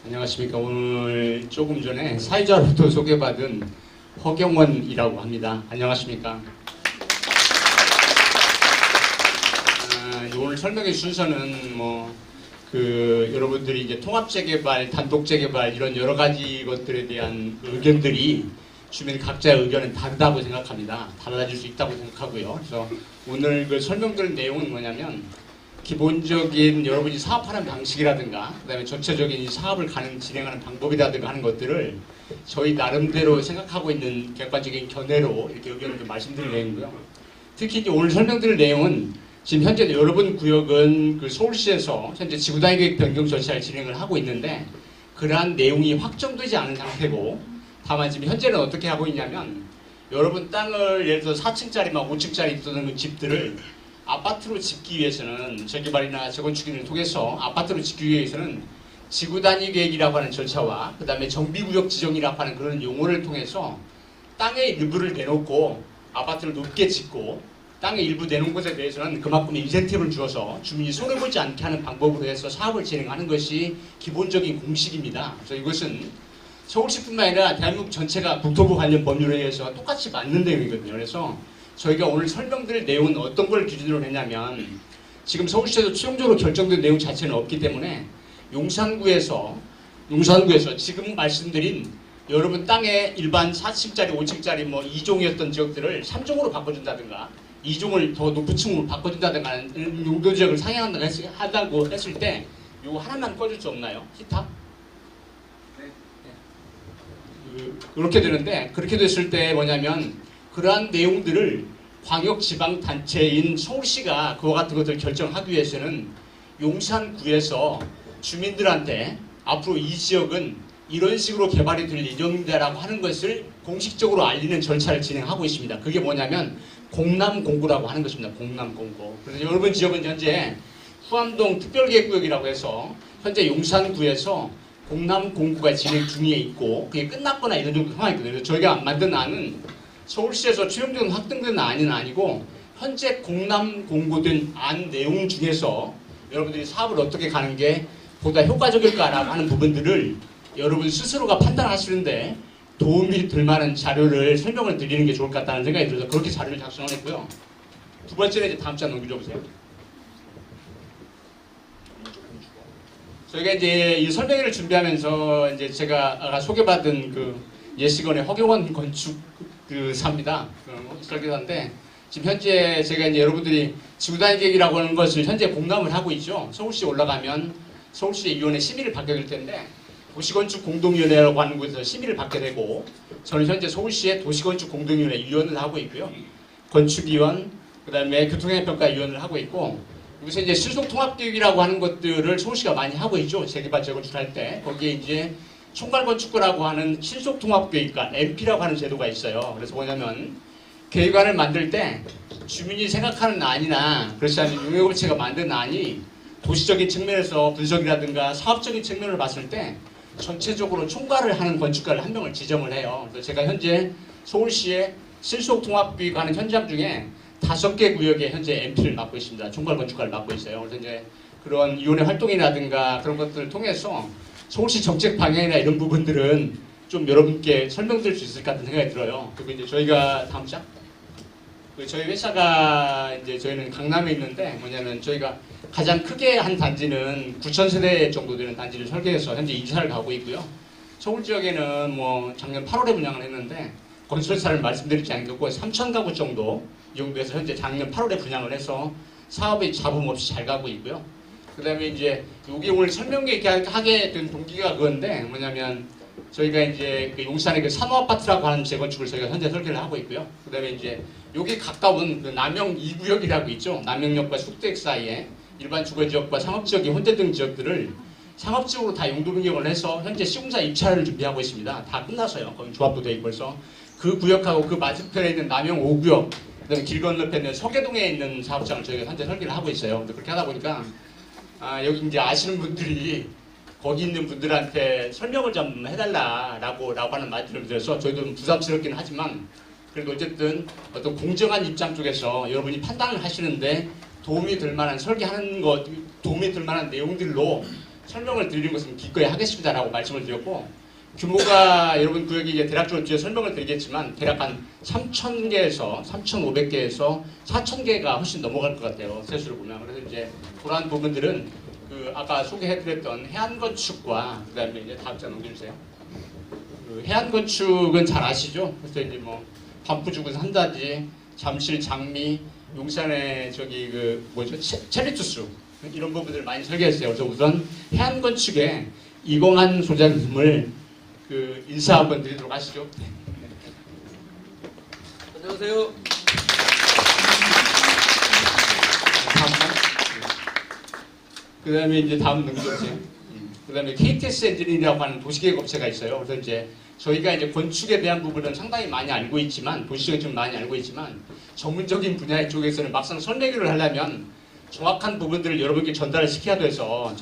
안녕하십니까. 오늘 조금 전에 사회자로부터 소개받은 허경원이라고 합니다. 안녕하십니까. 오늘 설명의 순서는 여러분들이 이제 통합재개발, 단독재개발 이런 여러 가지 것들에 대한 의견들이 주민 각자의 의견은 다르다고 생각합니다. 달라질 수 있다고 생각하고요. 그래서 오늘 그 설명드릴 내용은 뭐냐면 기본적인 여러분이 사업하는 방식이라든가 그다음에 전체적인 이 사업을 진행하는 방법이라든가 하는 것들을 저희 나름대로 생각하고 있는 객관적인 견해로 이렇게 의견을 좀 말씀드릴 내용이고요. 특히 이제 오늘 설명드릴 내용은 지금 현재 여러분 구역은 그 서울시에서 현재 지구단위 계획 변경 절차를 진행을 하고 있는데 그러한 내용이 확정되지 않은 상태고 다만 지금 현재는 어떻게 하고 있냐면 여러분 땅을 예를 들어 4층짜리 막 5층짜리 있던 그 집들을 아파트로 짓기 위해서는 재개발이나 재건축을 통해서 아파트로 짓기 위해서는 지구단위 계획이라고 하는 절차와 그 다음에 정비구역 지정이라고 하는 그런 용어를 통해서 땅의 일부를 내놓고 아파트를 높게 짓고 땅의 일부 내놓은 것에 대해서는 그만큼 인센티브를 주어서 주민이 손해보지 않게 하는 방법으로 해서 사업을 진행하는 것이 기본적인 공식입니다. 그래서 이것은 서울시뿐만 아니라 대한민국 전체가 국토부 관련 법률에 의해서 똑같이 맞는 내용이거든요. 그래서 저희가 오늘 설명드릴 내용은 어떤 걸 기준으로 했냐면 지금 서울시에서 최종적으로 결정된 내용 자체는 없기 때문에 용산구에서 지금 말씀드린 여러분 땅에 일반 4층짜리, 5층짜리 2종이었던 지역들을 3종으로 바꿔준다든가 2종을 더 높은 층으로 바꿔준다든가 하는 용도 지역을 상향한다고 했을 때 이거 하나만 꺼줄 수 없나요? 히터? 그렇게 되는데 그렇게 됐을 때 뭐냐면 그러한 내용들을 광역지방단체인 서울시가 그와 같은 것들을 결정하기 위해서는 용산구에서 주민들한테 앞으로 이 지역은 이런 식으로 개발이 될 예정이다라고 하는 것을 공식적으로 알리는 절차를 진행하고 있습니다. 그게 뭐냐면 공남공구라고 하는 것입니다. 공남공구. 그래서 여러분 지역은 현재 후암동 특별계획구역이라고 해서 현재 용산구에서 공남공구가 진행 중에 있고 그게 끝났거나 이런 정도 상황이거든요. 그래서 저희가 만든 안은 서울시에서 최종적으로 확정된 안은 아니고 현재 공남공구된 안 내용 중에서 여러분들이 사업을 어떻게 가는 게 보다 효과적일까라고 하는 부분들을 여러분 스스로가 판단하시는데 도움이 될 만한 자료를 설명을 드리는 게 좋을 것 같다는 생각이 들어서 그렇게 자료를 작성을 했고요. 두 번째는 이제 다음 장 넘겨줘보세요. 저희가 이제 이 설명회를 준비하면서 이제 제가 소개받은 그 예시건의 허경원 건축사입니다. 설계사인데 지금 현재 제가 이제 여러분들이 지구단위 계획이라고 하는 것을 현재 공감을 하고 있죠. 서울시 올라가면 서울시 위원회 심의를 받게 될 텐데 도시건축 공동위원회라고 하는 곳에서 심의를 받게 되고 저는 현재 서울시의 도시건축 공동위원회 위원을 하고 있고요. 건축위원, 그 다음에 교통행정평가위원을 하고 있고 여기서 이제 실속통합계획이라고 하는 것들을 서울시가 많이 하고 있죠. 재개발 재건축할 때 거기에 이제 총괄건축부라고 하는 실속통합계획관 MP라고 하는 제도가 있어요. 그래서 뭐냐면 계획안을 만들 때 주민이 생각하는 안이나 그렇지 않으면 용역업체가 만든 안이 도시적인 측면에서 분석이라든가 사업적인 측면을 봤을 때 전체적으로 총괄을 하는 건축가를 한 명을 지정을 해요. 그래서 제가 현재 서울시의 실속통합계획하는 현장 중에 5개 구역에 현재 MP를 맡고 있습니다. 총괄 건축가를 맡고 있어요. 그래서 이제 그런 위원회 활동이라든가 그런 것들을 통해서 서울시 정책 방향이나 이런 부분들은 좀 여러분께 설명드릴 수 있을 것 같은 생각이 들어요. 그리고 이제 저희가 다음 장 저희 회사가 이제 저희는 강남에 있는데 뭐냐면 저희가 가장 크게 한 단지는 9,000세대 정도 되는 단지를 설계해서 현재 이사를 가고 있고요. 서울 지역에는 작년 8월에 분양을 했는데 건설사를 말씀드리지 않겠고 3,000가구 정도 이 정도에서 현재 작년 8월에 분양을 해서 사업이 잡음 없이 잘 가고 있고요. 그 다음에 이제 여기 오늘 설명회 하게 된 동기가 그건데 뭐냐면 저희가 이제 그 용산의 그 산호아파트라고 하는 재건축을 저희가 현재 설계를 하고 있고요. 그 다음에 이제 여기 가까운 그 남영 2구역이라고 있죠. 남영역과 숙대역 사이에 일반 주거지역과 상업지역이 혼재된 지역들을 상업지역으로 다 용도 변경을 해서 현재 시공사 입찰을 준비하고 있습니다. 다 끝났어요. 거기 조합도 돼 있고 벌써 그 구역하고 그 맞은편에 있는 남영 5구역 그다음에 길 건너편에 있는 서계동에 있는 사업장을 저희가 현재 설계를 하고 있어요. 근데 그렇게 하다 보니까 여기 이제 아시는 분들이 거기 있는 분들한테 설명을 좀 해달라라고 하는 말씀을 드려서 저희도 좀 부담스럽긴 하지만 그래도 어쨌든 어떤 공정한 입장 쪽에서 여러분이 판단을 하시는데 도움이 될 만한 설계하는 것, 도움이 될 만한 내용들로 설명을 드리는 것은 기꺼이 하겠습니다라고 말씀을 드렸고, 규모가 여러분 구역이 이제 대략적으로 뒤에 설명을 드리겠지만 대략 한 3,000개에서 3,500개에서 4,000개가 훨씬 넘어갈 것 같아요. 세수를 보면. 그래서 이제 그러한 부분들은 그 아까 소개해드렸던 해안 건축과 그다음에 이제 다음 장 넘겨주세요. 그 해안 건축은 잘 아시죠? 그래서 이제 뭐 반포죽은 산다지, 잠실, 장미, 용산의 저기 그 뭐죠? 체리투스 이런 부분들 많이 설계했어요. 그래서 우선 해안 건축에 이공한 소장님을 그 인사 한번 드리도록 하시죠. 안녕하세요. 그 다음에 이제 다음 넘겨주세요. 그 다음에 KTS 엔지니어라고 하는 도시계획 업체가 있어요. 그래서 이제 저희가 이제 건축에 대한 부분은 상당히 많이 알고 있지만, 도시적인 좀 많이 알고 있지만, 전문적인 분야 쪽에서는 막상 설명을 하려면 정확한 부분들을 여러분께 전달을 시켜야 돼서,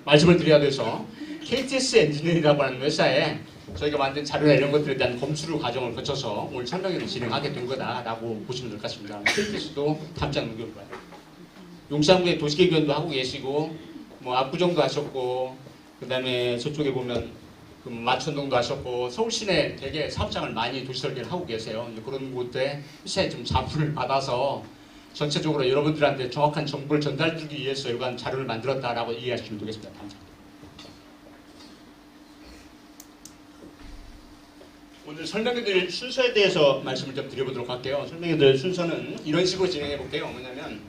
말씀을 드려야 돼서, KTS 엔지니어라고 하는 회사에 저희가 만든 자료나 이런 것들에 대한 검수를 과정을 거쳐서 오늘 설명회를 진행하게 된 거다라고 보시면 될 것 같습니다. KTS도 담장 넘겨볼까요? 용산구에 도시계획위원도 하고 계시고, 뭐 압구정도 하셨고, 그 다음에 저쪽에 보면 그 마천동도 하셨고, 서울시내 되게 사업장을 많이 도시설계를 하고 계세요. 그런 곳에 회사에 좀 자문을 받아서 전체적으로 여러분들한테 정확한 정보를 전달드리기 위해서 이러한 자료를 만들었다라고 이해하시면 되겠습니다. 감사합니다. 오늘 설명해드릴 순서에 대해서 말씀을 좀 드려보도록 할게요. 설명해드릴 순서는 이런 식으로 진행해 볼게요. 뭐냐면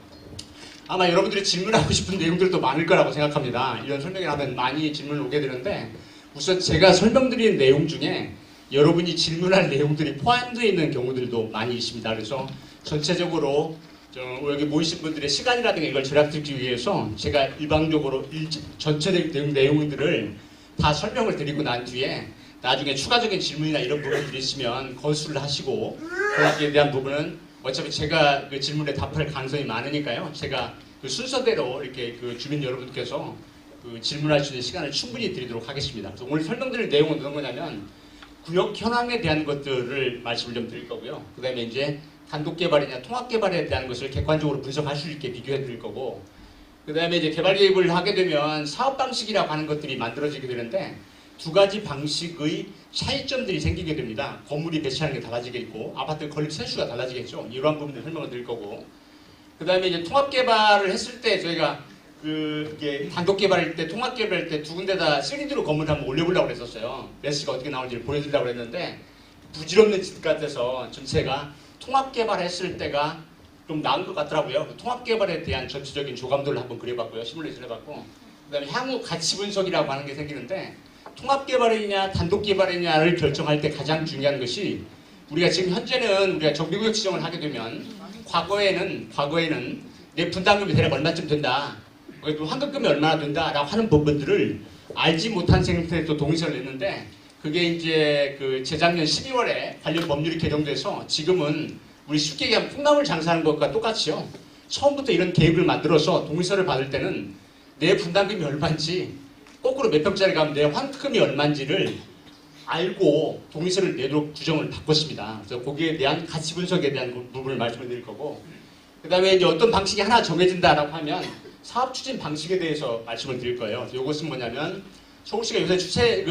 아마 여러분들이 질문하고 싶은 내용들도 많을 거라고 생각합니다. 이런 설명을 하면 많이 질문을 오게 되는데, 우선 제가 설명드리는 내용 중에 여러분이 질문할 내용들이 포함되어 있는 경우들도 많이 있습니다. 그래서 전체적으로 여기 모이신 분들의 시간이라든가 이걸 절약드리기 위해서 제가 일방적으로 전체적인 내용들을 다 설명을 드리고 난 뒤에 나중에 추가적인 질문이나 이런 부분들이 있으면 거수를 하시고, 거기에 대한 부분은 어차피 제가 그 질문에 답할 가능성이 많으니까요. 제가 그 순서대로 이렇게 그 주민 여러분께서 그 질문할 수 있는 시간을 충분히 드리도록 하겠습니다. 그래서 오늘 설명드릴 내용은 어떤 거냐면 구역 현황에 대한 것들을 말씀을 좀 드릴 거고요. 그 다음에 이제 단독 개발이냐 통합 개발에 대한 것을 객관적으로 분석할 수 있게 비교해 드릴 거고, 그 다음에 이제 개발 개입을 하게 되면 사업 방식이라고 하는 것들이 만들어지게 되는데 두 가지 방식의 차이점들이 생기게 됩니다. 건물이 배치하는 게 달라지겠고, 아파트 건립 세수가 달라지겠죠. 이러한 부분들 설명을 드릴 거고, 그 다음에 이제 통합 개발을 했을 때 저희가 이게 단독 개발일 때, 통합 개발일 때 두 군데 다 3D로 건물을 한번 올려보려고 했었어요. 매스가 어떻게 나올지를 보여드리려고 했는데 부질없는 짓 같아서 전체가 통합 개발했을 때가 좀 나은 것 같더라고요. 통합 개발에 대한 전체적인 조감도를 한번 그려봤고요. 시뮬레이션 해봤고, 그 다음에 향후 가치 분석이라고 하는 게 생기는데, 통합 개발이냐 단독 개발이냐를 결정할 때 가장 중요한 것이, 우리가 지금 현재는 우리가 정비구역 지정을 하게 되면 과거에는 내 분담금이 대략 얼마쯤 된다, 또 환급금이 얼마나 된다라고 하는 부분들을 알지 못한 상태에서 동의서를 냈는데, 그게 이제 그 재작년 12월에 관련 법률이 개정돼서 지금은 우리 쉽게 얘기하면 콩나물 장사하는 것과 똑같이요. 처음부터 이런 계획을 만들어서 동의서를 받을 때는 내 분담금이 얼마인지, 거꾸로 몇 평짜리 가면 내 환급금이 얼마인지를 알고 동의서를 내도록 규정을 바꿨습니다. 그래서 거기에 대한 가치 분석에 대한 부분을 말씀을 드릴 거고, 그 다음에 이제 어떤 방식이 하나 정해진다라고 하면 사업 추진 방식에 대해서 말씀을 드릴 거예요. 이것은 뭐냐면 서울시가 요새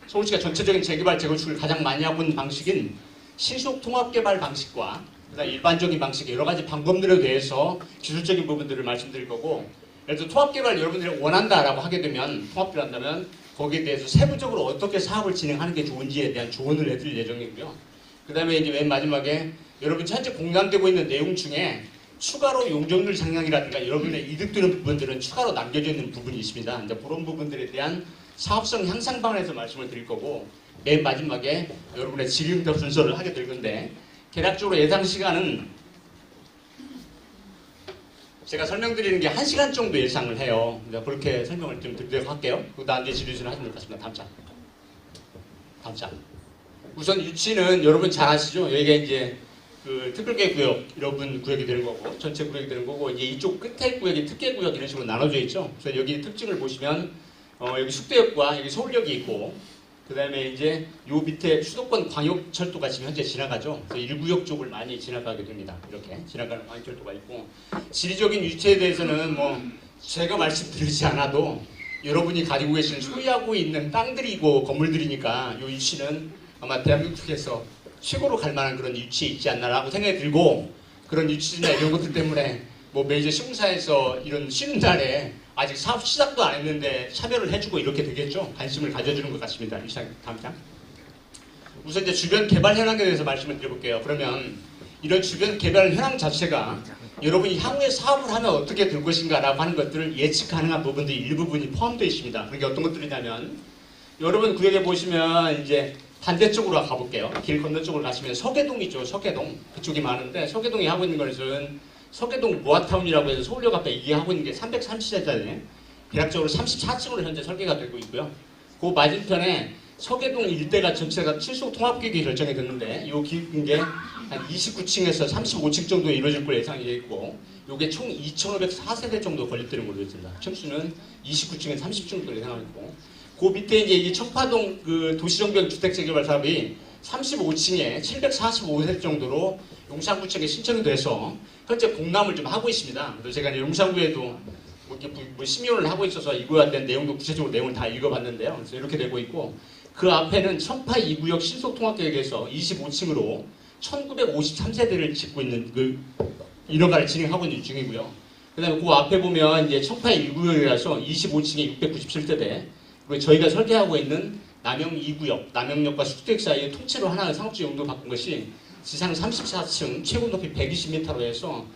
서울시가 전체적인 재개발 재건축을 가장 많이 하고 있는 방식인 신속 통합 개발 방식과 그다음 일반적인 방식 여러 가지 방법들에 대해서 기술적인 부분들을 말씀드릴 거고, 예를 들어 통합 개발 여러분들이 원한다라고 하게 되면, 통합을 한다면 거기에 대해서 세부적으로 어떻게 사업을 진행하는 게 좋은지에 대한 조언을 해드릴 예정이고요. 그 다음에 이제 맨 마지막에 여러분 현재 공감되고 있는 내용 중에 추가로 용적률 상향이라든가 여러분의 이득되는 부분들은 추가로 남겨져 있는 부분이 있습니다. 이제 그런 부분들에 대한 사업성 향상 방안에서 말씀을 드릴 거고, 맨 마지막에 여러분의 질의응답 순서를 하게 될 건데, 대략적으로 예상 시간은 제가 설명드리는 게 1시간 정도 예상을 해요. 그렇게 설명을 좀 드리도록 할게요. 그 다음 이제 질의를 하시면 될 것 같습니다. 다음 장. 우선 위치는 여러분 잘 아시죠? 여기가 이제 그 특별계획구역, 여러분 구역이 되는 거고, 전체 구역이 되는 거고, 이제 이쪽 끝에 구역이 특계구역 이런 식으로 나눠져 있죠. 그래서 여기 특징을 보시면 여기 숙대역과 여기 서울역이 있고, 그 다음에 이제 요 밑에 수도권 광역철도가 지금 현재 지나가죠. 그래서 1구역 쪽을 많이 지나가게 됩니다. 이렇게 지나가는 광역철도가 있고, 지리적인 위치에 대해서는 뭐 제가 말씀드리지 않아도 여러분이 가지고 계신 소유하고 있는 땅들이고 건물들이니까 이 위치는 아마 대한민국에서 최고로 갈 만한 그런 위치에 있지 않나라고 생각이 들고, 그런 위치나 이런 것들 때문에 뭐 메이저 시공사에서 이런 쉬는 날에 아직 사업 시작도 안 했는데 참여를 해주고 이렇게 되겠죠. 관심을 가져주는 것 같습니다. 다음 장. 우선 이제 주변 개발 현황에 대해서 말씀을 드려볼게요. 그러면 이런 주변 개발 현황 자체가 여러분이 향후에 사업을 하면 어떻게 될 것인가라고 하는 것들을 예측 가능한 부분들이 일부분이 포함되어 있습니다. 그게 어떤 것들이냐면, 여러분 구역에 보시면 이제 반대쪽으로 가볼게요. 길 건너쪽으로 가시면 서계동이죠. 서계동. 그쪽이 많은데 서계동이 하고 있는 것은 서계동 모아타운이라고 해서 서울역 앞에 이게 하고 있는 게 330세대에 대략적으로 34층으로 현재 설계가 되고 있고요. 그 맞은편에 서계동 일대가 전체가 칠속 통합계획이 결정이 됐는데 이 기획인 게 한 29층에서 35층 정도 이루어질 걸 예상이 되어 있고, 이게 총 2,504세대 정도 건립되는 걸로 되어 있습니다. 층수는 29층에 30층 정도 예상하고 있고, 그 밑에 이제 이 청파동 그 도시정비형 주택재개발 사업이 35층에 745세대 정도로 용산구청에 신청이 돼서 현재 공람을 좀 하고 있습니다. 그래서 제가 이제 용산구에도 뭐 심의원을 하고 있어서 이거에 대한 내용도 구체적으로 내용을 다 읽어봤는데요. 그래서 이렇게 되고 있고, 그 앞에는 청파 2구역 신속통합계획에서 25층으로 1953세대를 짓고 있는 그 인허가를 진행하고 있는 중이고요. 그 다음에 그 앞에 보면 이제 청파 1구역이라서 25층에 697세대, 그리고 저희가 설계하고 있는 남영 2구역, 남영역과 숙주역 사이에 통째로 하나의 상업지 용도 바꾼 것이 지상 34층, 최고 높이 120m로 해서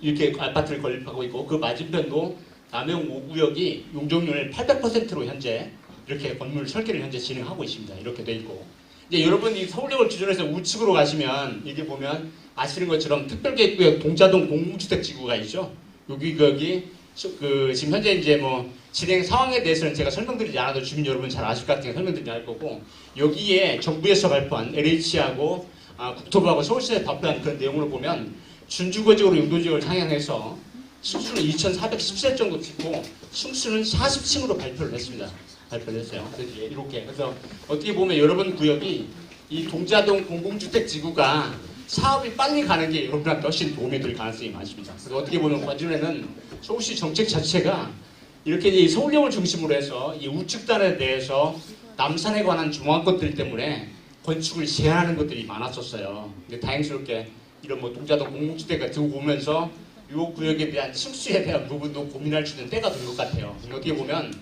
이렇게 아파트를 건립하고 있고, 그 맞은편도 남영 5구역이 용적률 800%로 현재 이렇게 건물 설계를 현재 진행하고 있습니다. 이렇게 돼 있고, 이제 여러분이 서울역을 기준으로 해서 우측으로 가시면 이게 보면 아시는 것처럼 특별계획구역 동자동 공공주택지구가 있죠. 여기 그 지금 현재 이제 뭐 진행 상황에 대해서는 제가 설명드리지 않아도 주민 여러분 잘 아실 것 같으니까 설명드리지 않을 거고, 여기에 정부에서 발표한 LH하고 국토부하고 서울시에서 발표한 그런 내용을 보면 준주거지역으로 용도지역을 상향해서 층수는 2,410세 정도 짓고 층수는 40층으로 발표를 했습니다. 발표를 했어요. 그래서 이렇게. 그래서 어떻게 보면 여러분 구역이 이 동자동 공공주택지구가 사업이 빨리 가는 게 여러분한테 훨씬 도움이 될 가능성이 많습니다. 그래서 어떻게 보면 과준에는 서울시 정책 자체가 이렇게 이 서울역을 중심으로 해서 이 우측단에 대해서 남산에 관한 중앙것들 때문에 건축을 제한하는 것들이 많았었어요. 근데 다행스럽게 이런 뭐 동자동 공공주택가 들고 오면서 이 구역에 대한 층수에 대한 부분도 고민할 수 있는 때가 된 것 같아요. 어떻게 보면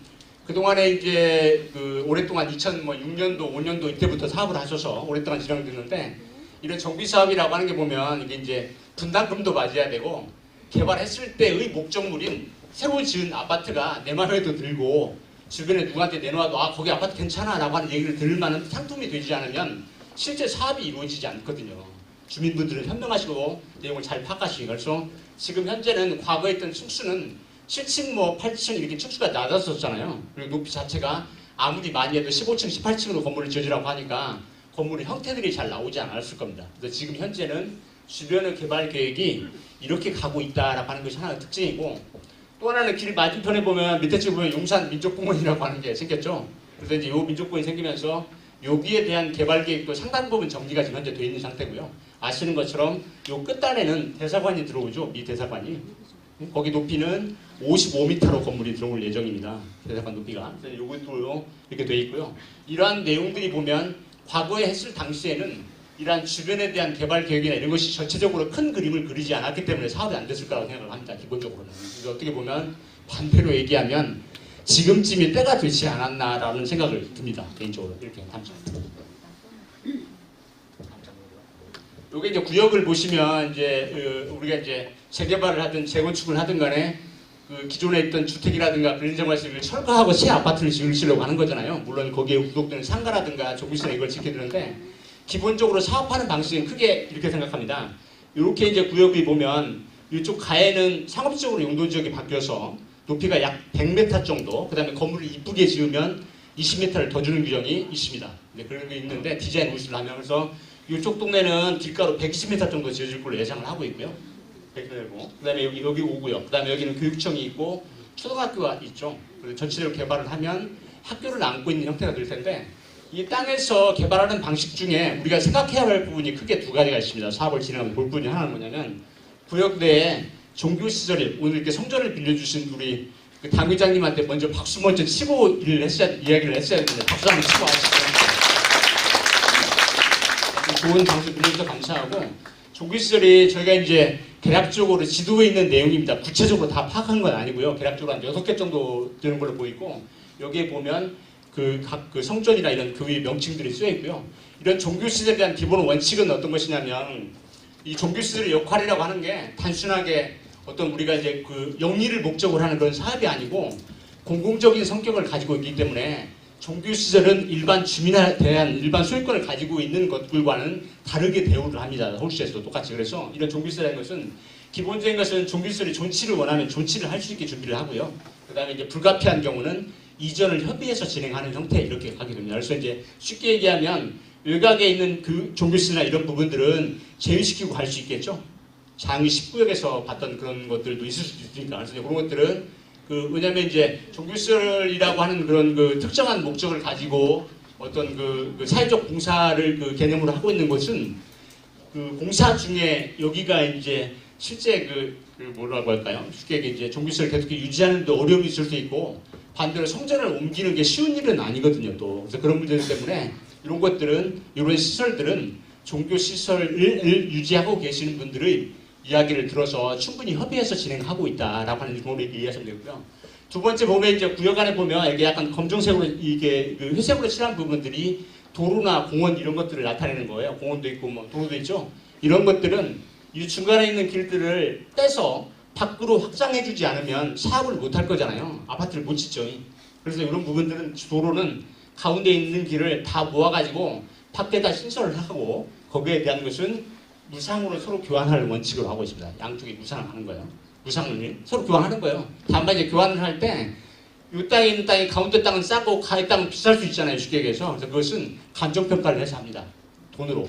그동안에 이제 그 오랫동안 2006년도, 5년도 이때부터 사업을 하셔서 오랫동안 진행됐는데, 이런 정비 사업이라고 하는 게 보면 이게 이제 분담금도 맞아야 되고, 개발했을 때의 목적물인 새로 지은 아파트가 내 맘에도 들고 주변에 누구한테 내놓아도 거기 아파트 괜찮아 라고 하는 얘기를 들을 만한 상품이 되지 않으면 실제 사업이 이루어지지 않거든요. 주민분들은 현명하시고 내용을 잘 파악하시고, 그래서 지금 현재는 과거에 있던 층수는 7층 뭐 8층 이렇게 층수가 낮았었잖아요. 그리고 높이 자체가 아무리 많이 해도 15층 18층으로 건물을 지어주라고 하니까 건물의 형태들이 잘 나오지 않았을 겁니다. 그래서 지금 현재는 주변의 개발 계획이 이렇게 가고 있다라고 하는 것이 하나의 특징이고, 또 하나는 길 맞은편에 보면 밑에 쪽에 보면 용산 민족공원이라고 하는 게 생겼죠. 그래서 이제 이 민족공원이 생기면서 여기에 대한 개발 계획도 상당 부분 정리가 지금 현재 되어 있는 상태고요. 아시는 것처럼 이 끝단에는 대사관이 들어오죠. 미 대사관이. 거기 높이는 55m로 건물이 들어올 예정입니다. 대사관 높이가. 그래서 이것도 이렇게 되어 있고요. 이러한 내용들이 보면 과거에 했을 당시에는 이러한 주변에 대한 개발 계획이나 이런 것이 전체적으로 큰 그림을 그리지 않았기 때문에 사업이 안 됐을 거라고 생각을 합니다. 기본적으로는. 그래서 어떻게 보면 반대로 얘기하면 지금쯤이 때가 되지 않았나라는 생각을 듭니다. 개인적으로. 이렇게 감사합니다. 요게 이제 구역을 보시면 이제 우리가 이제 재개발을 하든 재건축을 하든 간에 그 기존에 있던 주택이라든가 근린생활시설을 철거하고 새 아파트를 지으시려고 하는 거잖아요. 물론 거기에 구독되는 상가라든가 조기시나 이걸 짓게 되는데, 기본적으로 사업하는 방식은 크게 이렇게 생각합니다. 이렇게 이제 구역이 보면 이쪽 가에는 상업적으로 용도지역이 바뀌어서 높이가 약 100m 정도, 그 다음에 건물을 이쁘게 지으면 20m를 더 주는 규정이 있습니다. 네, 그런 게 있는데 디자인 우수를 하면, 그래서 이쪽 동네는 길가로 120m 정도 지어질 걸로 예상을 하고 있고요. 그 다음에 여기 5구역, 그 다음에 여기는 교육청이 있고 초등학교가 있죠. 그래서 전체적으로 개발을 하면 학교를 안고 있는 형태가 될 텐데, 이 땅에서 개발하는 방식 중에 우리가 생각해야 할 부분이 크게 두 가지가 있습니다. 사업을 진행하면 볼 부분이 하나는 뭐냐면, 구역 내에 종교시설을, 오늘 이렇게 성전을 빌려주신 우리 그 당회장님한테 먼저 박수 먼저 치고 이야기를 했어야 되는데 박수 한번 치고 하시죠. 좋은 방송 들려주셔서 감사하고, 종교 시설이 저희가 이제 대략적으로 지도에 있는 내용입니다. 구체적으로 다 파악한 건 아니고요. 대략적으로 한 6개 정도 되는 걸로 보이고, 여기에 보면 각 성전이나 이런 교회 명칭들이 쓰여 있고요. 이런 종교 시설에 대한 기본 원칙은 어떤 것이냐면, 이 종교 시설의 역할이라고 하는 게 단순하게 어떤 우리가 이제 그 영리를 목적으로 하는 그런 사업이 아니고 공공적인 성격을 가지고 있기 때문에, 종교시설은 일반 주민에 대한 일반 소유권을 가지고 있는 것들과는 다르게 대우를 합니다. 서울시에서도 똑같이. 그래서 이런 종교시설이라는 것은 기본적인 것은 종교시설이 존치를 원하면 존치를 할 수 있게 준비를 하고요. 그 다음에 이제 불가피한 경우는 이전을 협의해서 진행하는 형태 이렇게 가게 됩니다. 그래서 이제 쉽게 얘기하면 외곽에 있는 그 종교시설이나 이런 부분들은 제외시키고 갈 수 있겠죠. 장위 19역에서 봤던 그런 것들도 있을 수 있으니까. 그래서 그런 것들은 왜냐면 이제 종교시설이라고 하는 그런 특정한 목적을 가지고 어떤 사회적 봉사를 개념으로 하고 있는 것은 공사 중에 여기가 이제 실제 뭐라고 할까요? 쉽게 이제 종교시설을 계속 유지하는 데 어려움이 있을 수 있고, 반대로 성전을 옮기는 게 쉬운 일은 아니거든요, 또. 그래서 그런 문제들 때문에 이런 시설들은 종교시설을 유지하고 계시는 분들의 이야기를 들어서 충분히 협의해서 진행하고 있다라고 하는 경우를 이해하시면 되고요. 두 번째 보면 이제 구역 안에 보면 이게 약간 검정색으로 이게 회색으로 칠한 부분들이 도로나 공원 이런 것들을 나타내는 거예요. 공원도 있고 뭐 도로도 있죠. 이런 것들은 이 중간에 있는 길들을 떼서 밖으로 확장해주지 않으면 사업을 못 할 거잖아요. 아파트를 못 짓죠. 그래서 이런 부분들은 도로는 가운데 있는 길을 다 모아가지고 밖에다 신설을 하고, 거기에 대한 것은 무상으로 서로 교환할 원칙으로 하고 있습니다. 양쪽이 무상을 하는 거예요. 무상을 서로 교환하는 거예요. 다만 이제 교환을 할 때 이 땅에 있는 땅이 가운데 땅은 싸고 가의 땅은 비쌀 수 있잖아요. 쉽게 얘기해서. 그래서 그것은 감정평가를 해서 합니다. 돈으로.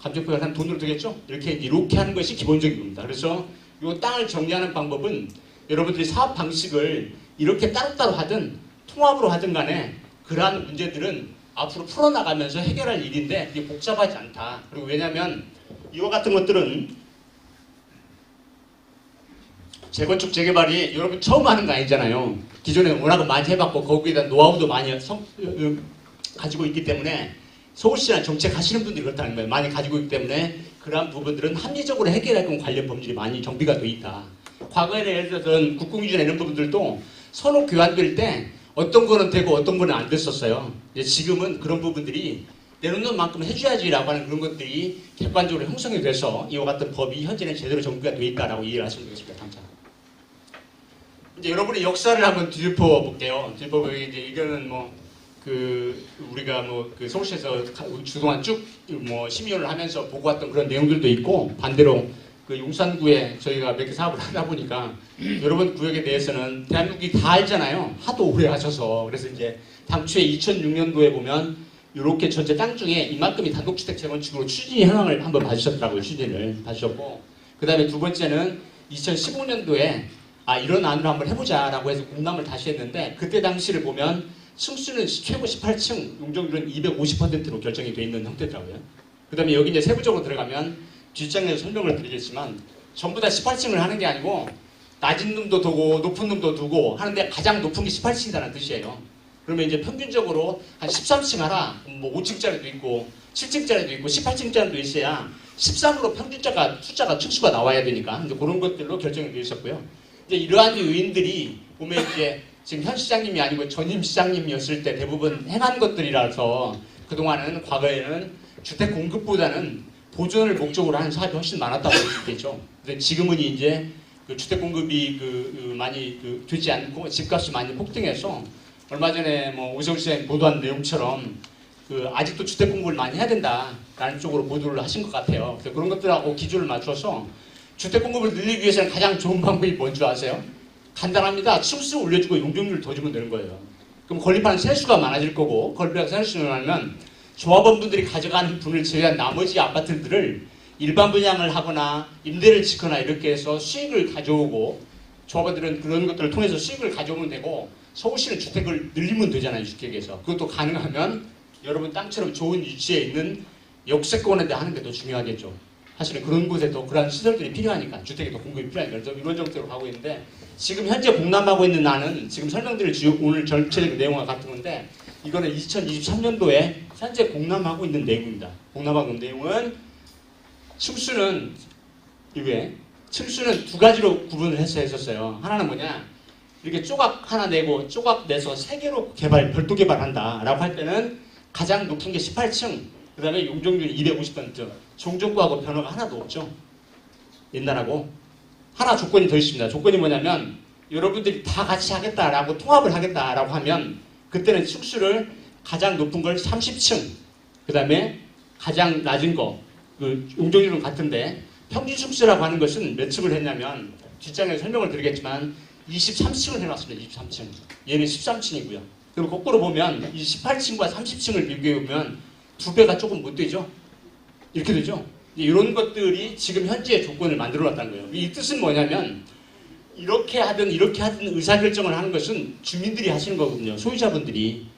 감정평가를 하면 돈으로 되겠죠? 이렇게 하는 것이 기본적인 겁니다. 그래서 이 땅을 정리하는 방법은 여러분들이 사업 방식을 이렇게 따로따로 하든 통합으로 하든 간에 그러한 문제들은 앞으로 풀어나가면서 해결할 일인데 이게 복잡하지 않다. 그리고 왜냐하면 이와 같은 것들은 재건축 재개발이 여러분 처음 하는 거 아니잖아요. 기존에 워낙 많이 해봤고 거기에 대한 노하우도 많이 가지고 있기 때문에, 서울시랑 정책하시는 분들이 그렇다는 거예요. 많이 가지고 있기 때문에 그러한 부분들은 합리적으로 해결할 관련 법률이 많이 정비가 돼 있다. 과거에는 예를 들어서 국공유지나 이런 부분들도 선호 교환될 때 어떤 거는 되고 어떤 거는 안 됐었어요. 지금은 그런 부분들이 내놓는 만큼 해줘야지라고 하는 그런 것들이 객관적으로 형성이 돼서 이와 같은 법이 현재는 제대로 정비가 되어 있다라고 이해를 하시면 되겠습니다. 감사합니다. 이제 여러분의 역사를 한번 뒤집어 볼게요. 이제 이거는 우리가 서울시에서 그동안 쭉 심의를 하면서 보고 왔던 그런 내용들도 있고, 반대로 용산구에 저희가 몇 개 사업을 하다 보니까 여러분 구역에 대해서는 대한민국이 다 알잖아요. 하도 오래 하셔서. 그래서 이제 당초에 2006년도에 보면 이렇게 전체 땅 중에 이만큼이 단독주택 재건축으로 추진 현황을 한번 봐주셨더라고요. 추진을 봐주셨고, 그 다음에 두 번째는 2015년도에 이런 안으로 한번 해보자라고 해서 공람을 다시 했는데, 그때 당시를 보면 층수는 최고 18층, 용적률은 250%로 결정이 되어 있는 형태더라고요. 그 다음에 여기 이제 세부적으로 들어가면 뒷장에서 설명을 드리겠지만, 전부 다 18층을 하는 게 아니고 낮은 놈도 두고 높은 놈도 두고 하는데 가장 높은 게 18층이라는 뜻이에요. 그러면 이제 평균적으로 한 13층 하나, 5층짜리도 있고 7층짜리도 있고 18층짜리도 있어야 13으로 숫자가 층수가 나와야 되니까 이제 그런 것들로 결정이 되어 있었고요. 이제 이러한 요인들이 보면 이제 지금 현 시장님이 아니고 전임 시장님이었을 때 대부분 행한 것들이라서, 그동안은 과거에는 주택 공급보다는 보존을 목적으로 하는 사업이 훨씬 많았다고 볼 수 있겠죠. 근데 지금은 이제 주택 공급이 많이 되지 않고 집값이 많이 폭등해서, 얼마 전에 오세훈 시장님 보도한 내용처럼 아직도 주택 공급을 많이 해야 된다라는 쪽으로 보도를 하신 것 같아요. 그래서 그런 것들하고 기준을 맞춰서 주택 공급을 늘리기 위해서는 가장 좋은 방법이 뭔지 아세요? 간단합니다. 층수 올려주고 용적률을 더 주면 되는 거예요. 그럼 건립하는 세수가 많아질 거고, 건립하는 세수가 많으면 조합원분들이 가져가는 분을 제외한 나머지 아파트들을 일반 분양을 하거나 임대를 짓거나 이렇게 해서 수익을 가져오고, 조합원들은 그런 것들을 통해서 수익을 가져오면 되고, 서울시는 주택을 늘리면 되잖아요. 쉽게 얘기해서. 그것도 가능하면 여러분 땅처럼 좋은 위치에 있는 역세권에 하는 게 더 중요하겠죠. 사실은 그런 곳에 더 그러한 시설들이 필요하니까 주택이 더 공급이 필요하니까 그래서 이런 정도로 가고 있는데 지금 현재 공람하고 있는 안은 지금 설명드릴 오늘 전체적인 내용과 같은 건데 이거는 2023년도에 현재 공람하고 있는 내용입니다. 공람하고 있는 내용은 층수는 이게 층수는 두 가지로 구분을 해서 했었어요. 하나는 뭐냐 이렇게 조각 하나 내고 조각 내서 세 개로 별도 개발한다라고 할 때는 가장 높은 게 18층 그 다음에 용적률 250% 종족구하고 변화가 하나도 없죠. 옛날하고 하나 조건이 더 있습니다. 조건이 뭐냐면 여러분들이 다 같이 하겠다라고 통합을 하겠다라고 하면 그때는 층수를 가장 높은 걸 30층 그 다음에 가장 낮은 거 그 용적률은 같은데 평균 층수라고 하는 것은 몇 층을 했냐면 뒷장에 설명을 드리겠지만 23층을 해놨습니다. 23층 얘는 13층이고요. 그리고 거꾸로 보면 이 18층과 30층을 비교해보면 두 배가 조금 못 되죠. 이렇게 되죠. 이런 것들이 지금 현재의 조건을 만들어 놨다는 거예요. 이 뜻은 뭐냐면 이렇게 하든 의사결정을 하는 것은 주민들이 하시는 거거든요. 소유자분들이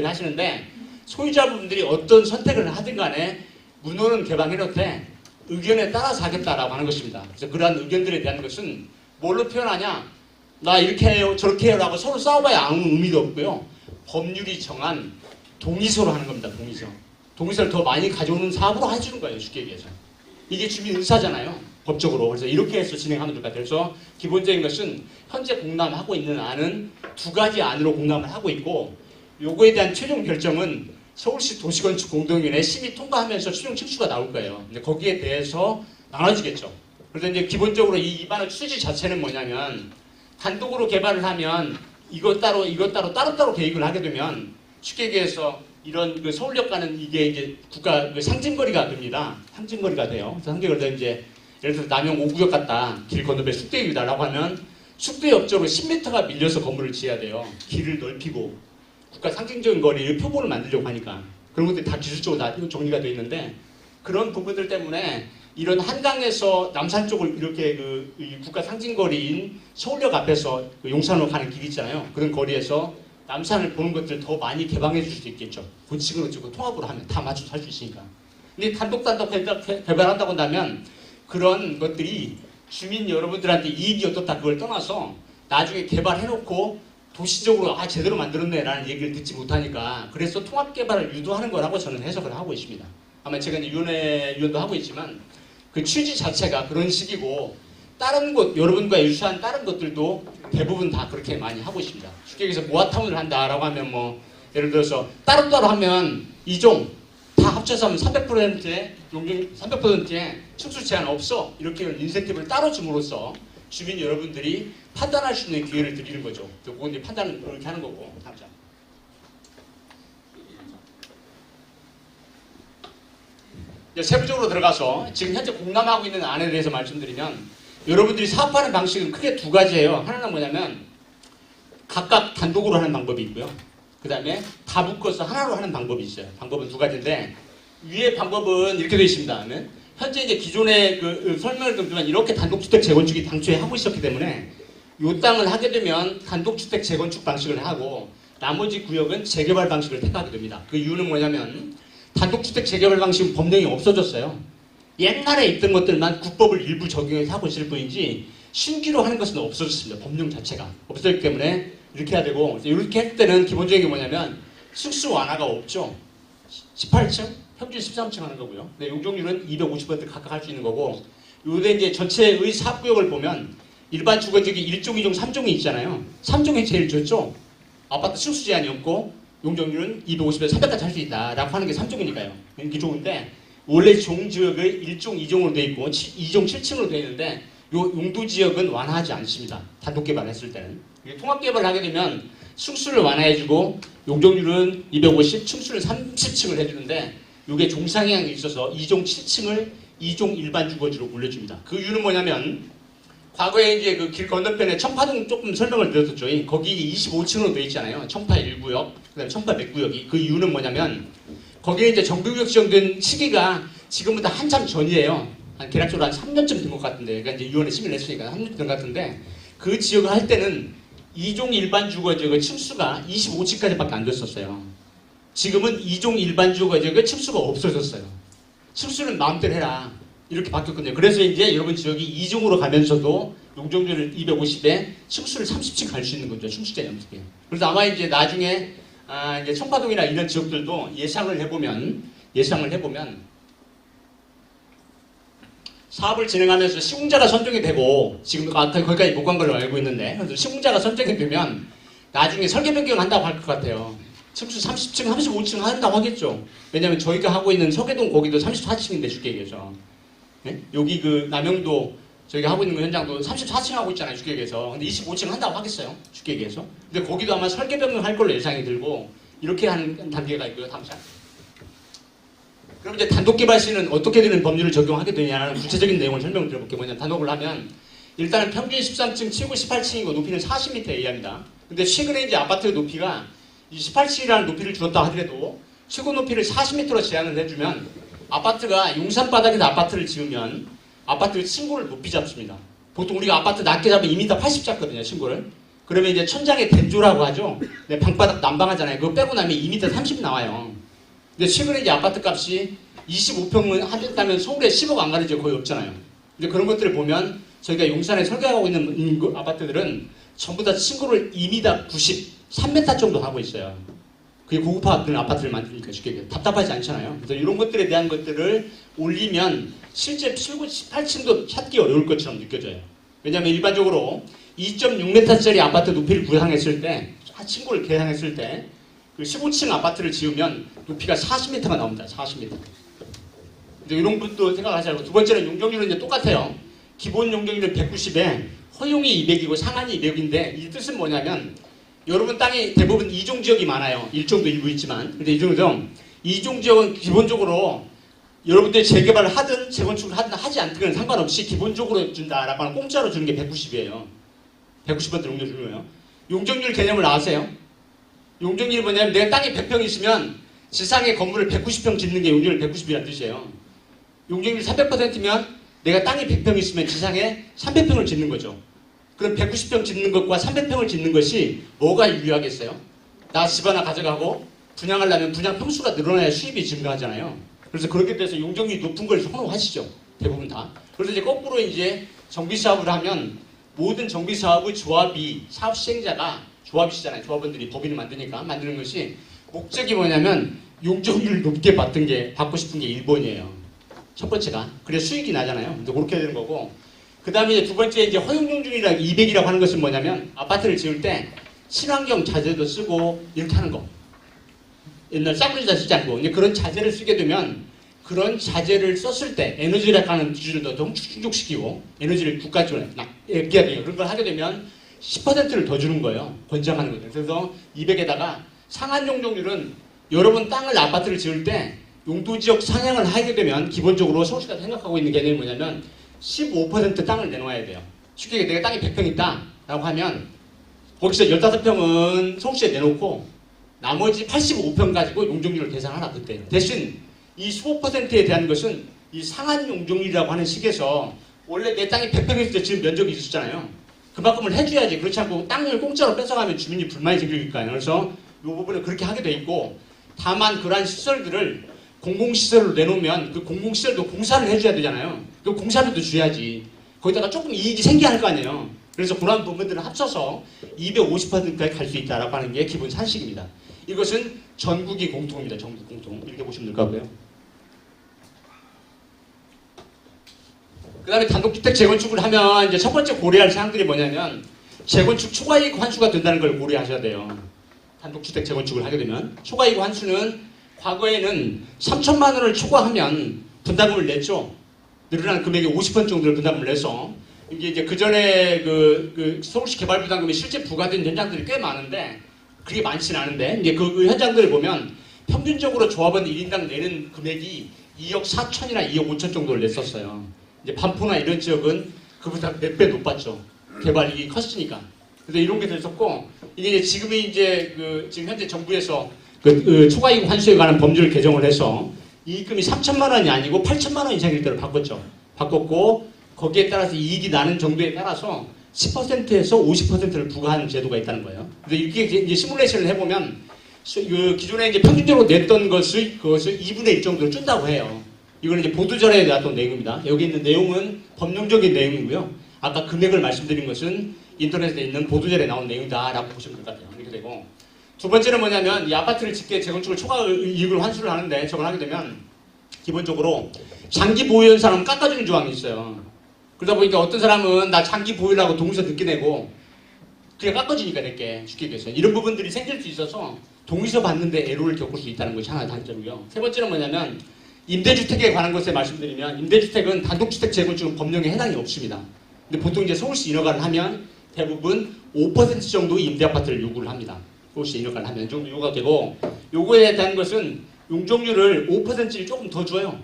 하시는데 소유자분들이 어떤 선택을 하든 간에 문호는 개방해놓되 의견에 따라서 하겠다라고 하는 것입니다. 그래서 그러한 의견들에 대한 것은 뭘로 표현하냐 나 이렇게 해요 저렇게 해요 라고 서로 싸워봐야 아무 의미도 없고요. 법률이 정한 동의서로 하는 겁니다. 동의서를 더 많이 가져오는 사업으로 해주는 거예요. 쉽게 얘기해서. 이게 주민 의사잖아요. 법적으로. 그래서 이렇게 해서 진행하면 될 것 같아요. 그래서 기본적인 것은 현재 공람하고 있는 안은 두 가지 안으로 공람을 하고 있고 요거에 대한 최종 결정은 서울시 도시건축공동위원회 심의 통과하면서 최종 층수가 나올 거예요. 근데 거기에 대해서 나눠지겠죠. 그래서 이제 기본적으로 이 입안의 취지 자체는 뭐냐면 단독으로 개발을 하면 이것 따로 따로따로 계획을 하게 되면 쉽게 얘기해서 이런 그 서울역과는 이게 이제 국가 그 상징거리가 됩니다. 상징거리가 돼요. 상징거리가 이제 예를 들어서 남영 5구역 같다. 길 건너편에 숙대역이다라고 하면 숙대역적으로 10m가 밀려서 건물을 지어야 돼요. 길을 넓히고 국가 상징적인 거리를 표본을 만들려고 하니까 그런 것들이 다 기술적으로 다 정리가 되어 있는데 그런 부분들 때문에 이런 한강에서 남산 쪽을 이렇게 이 국가 상징거리인 서울역 앞에서 그 용산으로 가는 길 있잖아요. 그런 거리에서 남산을 보는 것들을 더 많이 개방해 줄 수도 있겠죠. 본칙으로 찍고 통합으로 하면 다 맞춰서 할 수 있으니까. 근데 단독 개발한다고 한다면 그런 것들이 주민 여러분들한테 이익이 어떻다 그걸 떠나서 나중에 개발해놓고 도시적으로 제대로 만들었네 라는 얘기를 듣지 못하니까 그래서 통합 개발을 유도하는 거라고 저는 해석을 하고 있습니다. 아마 제가 이제 위원도 하고 있지만 그 취지 자체가 그런 식이고 다른 곳 여러분과 유사한 다른 것들도 대부분 다 그렇게 많이 하고 있습니다. 쉽게 얘기해서 모아타운을 한다라고 하면 뭐 예를 들어서 따로따로 하면 이종 다 합쳐서 하면 300%의 용적 300%의 층수 제한 없어 이렇게 인센티브를 따로 줌으로써 주민 여러분들이 판단할 수 있는 기회를 드리는 거죠. 그건 이제 판단을 그렇게 하는 거고. 다음자. 세부적으로 들어가서 지금 현재 공람하고 있는 안에 대해서 말씀드리면 여러분들이 사업하는 방식은 크게 두 가지예요. 하나는 뭐냐면 각각 단독으로 하는 방법이 있고요. 그 다음에 다 묶어서 하나로 하는 방법이 있어요. 방법은 두 가지인데 위에 방법은 이렇게 되어 있습니다. 현재 이제 기존의 그 설명을 드리면 이렇게 단독주택 재건축이 당초에 하고 있었기 때문에 이 땅을 하게 되면 단독주택 재건축 방식을 하고 나머지 구역은 재개발 방식을 택하게 됩니다. 그 이유는 뭐냐면 단독주택 재개발 방식은 법령이 없어졌어요. 옛날에 있던 것들만 국법을 일부 적용해서 하고 있을 뿐이지 신규로 하는 것은 없어졌습니다. 법령 자체가 없어졌기 때문에 이렇게 해야 되고 이렇게 할 때는 기본적인 게 뭐냐면 층수 완화가 없죠. 18층, 평균 13층 하는 거고요. 네, 용적률은 250% 각각 할 수 있는 거고 요새 이제 전체의 사업구역을 보면 일반 주거지역이 1종, 2종, 3종이 있잖아요. 3종이 제일 좋죠. 아파트 층수 제한이 없고 용적률은 250에서 300까지 할 수 있다라고 하는 게 3종이니까요. 이게 좋은데 원래 종지역의 1종, 2종으로 되어 있고 2종 7층으로 되어 있는데 요 용도지역은 완화하지 않습니다. 단독 개발했을 때는. 통합 개발을 하게 되면 층수를 완화해주고 용적률은 250, 층수를 30층을 해주는데 이게 종상향이 있어서 2종 7층을 2종 일반 주거지로 올려줍니다. 그 이유는 뭐냐면 과거에 이제 그 길 건너편에 청파동 조금 설명을 드렸었죠. 거기 25층으로 되어 있잖아요. 청파 1구역, 그다음에 청파 100구역이. 그 이유는 뭐냐면 거기에 이제 정비구역 지정된 시기가 지금보다 한참 전이에요. 대략적으로 한 3년쯤 된 것 같은데, 그러니까 이제 위원회 심의를 했으니까 3년 된 것 같은데 그 지역을 할 때는 2종 일반 주거지역의 층수가 25층까지밖에 안 됐었어요. 지금은 2종 일반 주거지역의 층수가 없어졌어요. 층수는 마음대로 해라. 이렇게 바뀌었거든요. 그래서 이제 여러분 지역이 2중으로 가면서도 용적률을 250에 층수를 30층 갈 수 있는 거죠. 층수제 연습에. 그래서 아마 이제 나중에 이제 청파동이나 이런 지역들도 예상을 해보면 사업을 진행하면서 시공자가 선정이 되고 지금 거기까지 못 간 걸로 알고 있는데 그래서 시공자가 선정이 되면 나중에 설계 변경한다고 할 것 같아요. 층수 30층, 35층 한다고 하겠죠. 왜냐면 저희가 하고 있는 서계동 거기도 34층인데 쉽게 얘기해서 네? 여기 그 남영도 저희가 하고 있는 그 현장도 34층 하고 있잖아요. 쉽게 얘기해서. 근데 25층 한다고 하겠어요. 쉽게 얘기해서. 근데 거기도 아마 설계 변경할 걸로 예상이 들고 이렇게 하는 단계가 있고요. 다음 장. 그럼 이제 단독개발 시는 어떻게 되는 법률을 적용하게 되냐는 구체적인 내용을 설명드려볼게요. 뭐냐면 단독을 하면 일단은 평균 13층, 치고 18층이고 높이는 40m에 의합니다. 근데 최근에 이제 아파트 높이가 이 18층이라는 높이를 줄었다 하더라도 최고 높이를 40m로 제한을 해주면 아파트가 용산 바닥에서 아파트를 지으면 아파트 층고를 높이 잡습니다. 보통 우리가 아파트 낮게 잡으면 2m 80 잡거든요. 층고를. 그러면 이제 천장에 den조라고 하죠. 네, 방바닥 난방하잖아요. 그거 빼고 나면 2m 30 나와요. 근데 최근에 이제 아파트 값이 25평을 하겠다면 서울에 10억 안 가는 지 거의 없잖아요. 근데 그런 것들을 보면 저희가 용산에 설계하고 있는 아파트들은 전부 다 층고를 2m 90, 3m 정도 하고 있어요. 그게 고급화 아파트를 만드니까 쉽게 답답하지 않잖아요. 그래서 이런 것들에 대한 것들을 올리면 실제 18층도 찾기 어려울 것처럼 느껴져요. 왜냐하면 일반적으로 2.6m짜리 아파트 높이를 구상했을 때, 층고를 계산했을 때, 그 15층 아파트를 지으면 높이가 40m가 나옵니다. 40m. 근데 이런 것도 생각하지 말고 두 번째는 용적률은 이제 똑같아요. 기본 용적률은 190에 허용이 200이고 상한이 200인데 이 뜻은 뭐냐면 여러분 땅이 대부분 이종 지역이 많아요. 일종도 일부 있지만. 근데 이종 지역은 기본적으로 여러분들이 재개발을 하든 재건축을 하든 하지 않든 상관없이 기본적으로 준다라고 하는 공짜로 주는 게 190이에요. 190번째 용적률 주는 거예요. 용적률 개념을 아세요? 용적률이 뭐냐면 내가 땅이 100평 있으면 지상에 건물을 190평 짓는 게 용적률 190이라는 뜻이에요. 용적률 300%면 내가 땅이 100평 있으면 지상에 300평을 짓는 거죠. 그럼 190평 짓는 것과 300평을 짓는 것이 뭐가 유리하겠어요? 나 집 하나 가져가고 분양하려면 분양 평수가 늘어나야 수입이 증가하잖아요. 그래서 그렇게 돼서 용적률이 높은 걸 선호하시죠. 대부분 다. 그래서 이제 거꾸로 이제 정비 사업을 하면 모든 정비 사업의 조합이 사업 시행자가 조합이시잖아요. 조합원들이 법인을 만드니까 만드는 것이 목적이 뭐냐면 용적률을 높게 받고 싶은 게 1번이에요. 첫 번째가. 그래 수익이 나잖아요. 그렇게 되는 거고. 그 다음에 두 번째 이제 허용용적률이라고 200이라고 하는 것은 뭐냐면 아파트를 지을 때 친환경 자재도 쓰고 이렇게 하는 거. 옛날 쌍둥이자 쓰지 않고 이제 그런 자재를 쓰게 되면 그런 자재를 썼을 때 에너지라고 하는 기준을 더 충족시키고 에너지를 국가적으로 아껴야 돼요. 그런 걸 하게 되면 10%를 더 주는 거예요. 권장하는 거죠. 그래서 200에다가 상한 용적률은 여러분 땅을 아파트를 지을 때 용도지역 상향을 하게 되면 기본적으로 서울시가 생각하고 있는 개념이 뭐냐면 15% 땅을 내놓아야 돼요. 쉽게 내가 땅이 100평 있다 라고 하면 거기서 15평은 서울시에 내놓고 나머지 85평 가지고 용적률을 계산하라 그때. 대신 이 15%에 대한 것은 이 상한 용적률이라고 하는 식에서 원래 내 땅이 100평 있을 때 지금 면적이 있었잖아요. 그만큼을 해줘야지. 그렇지 않고 땅을 공짜로 뺏어가면 주민이 불만이 생기니까요. 그래서 이 부분을 그렇게 하게 돼 있고 다만 그러한 시설들을 공공시설로 내놓으면 그 공공시설도 공사를 해줘야 되잖아요. 그 공사비도 줘야지. 거기다가 조금 이익이 생겨야 할 거 아니에요. 그래서 그러한 부분들을 합쳐서 250%까지 갈 수 있다라고 하는 게 기본 산식입니다. 이것은 전국이 공통입니다. 전국 공통. 이렇게 보시면 될 것 같고요. 그 다음에 단독주택 재건축을 하면 이제 첫 번째 고려할 사항들이 뭐냐면 재건축 초과이익 환수가 된다는 걸 고려하셔야 돼요. 단독주택 재건축을 하게 되면 초과이익 환수는 과거에는 3천만 원을 초과하면 분담금을 냈죠. 늘어난 금액의 50% 정도를 분담금을 내서 이게 이제 그 전에 그 서울시 개발 부담금이 실제 부과된 현장들이 꽤 많은데 그게 많지는 않은데 이제 그 현장들을 보면 평균적으로 조합원 1인당 내는 금액이 2억 4천이나 2억 5천 정도를 냈었어요. 이제 반포나 이런 지역은 그보다 몇 배 높았죠. 개발이 컸으니까. 그래서 이런 게 됐었고 이게 이제 지금이 이제 지금 현재 정부에서 초과이익 환수에 관한 법률을 개정을 해서 이익금이 3천만 원이 아니고 8천만 원 이상일 때로 바꿨죠. 바꿨고 거기에 따라서 이익이 나는 정도에 따라서 10%에서 50%를 부과하는 제도가 있다는 거예요. 그래서 이렇게 이제 시뮬레이션을 해보면 기존에 이제 평균적으로 냈던 그것을 2분의 1 정도로 준다고 해요. 이거는 이제 보도자료에 나왔던 내용입니다. 여기 있는 내용은 법령적인 내용이고요. 아까 금액을 말씀드린 것은 인터넷에 있는 보도자료에 나온 내용이다라고 보시면 될 것 같아요. 이렇게 되고 두 번째는 뭐냐면 이 아파트를 짓게 재건축을 초과 이익을 환수를 하는데 저걸 하게 되면 기본적으로 장기 보유한 사람은 깎아주는 조항이 있어요. 그러다 보니까 어떤 사람은 나 장기 보유라고 동의서 늦게 내고 그냥 깎아주니까 낼게 쉽게 얘기해서 이런 부분들이 생길 수 있어서 동의서 받는데 애로를 겪을 수 있다는 것이 하나의 단점이고요. 세 번째는 뭐냐면 임대주택에 관한 것에 말씀드리면 임대주택은 단독주택 재건축은 법령에 해당이 없습니다. 근데 보통 이제 서울시 인허가를 하면 대부분 5% 정도 임대아파트를 요구를 합니다. 서울시 인허가를 하면 정도 요구가 되고 요거에 대한 것은 용적률을 5%를 조금 더 줘요.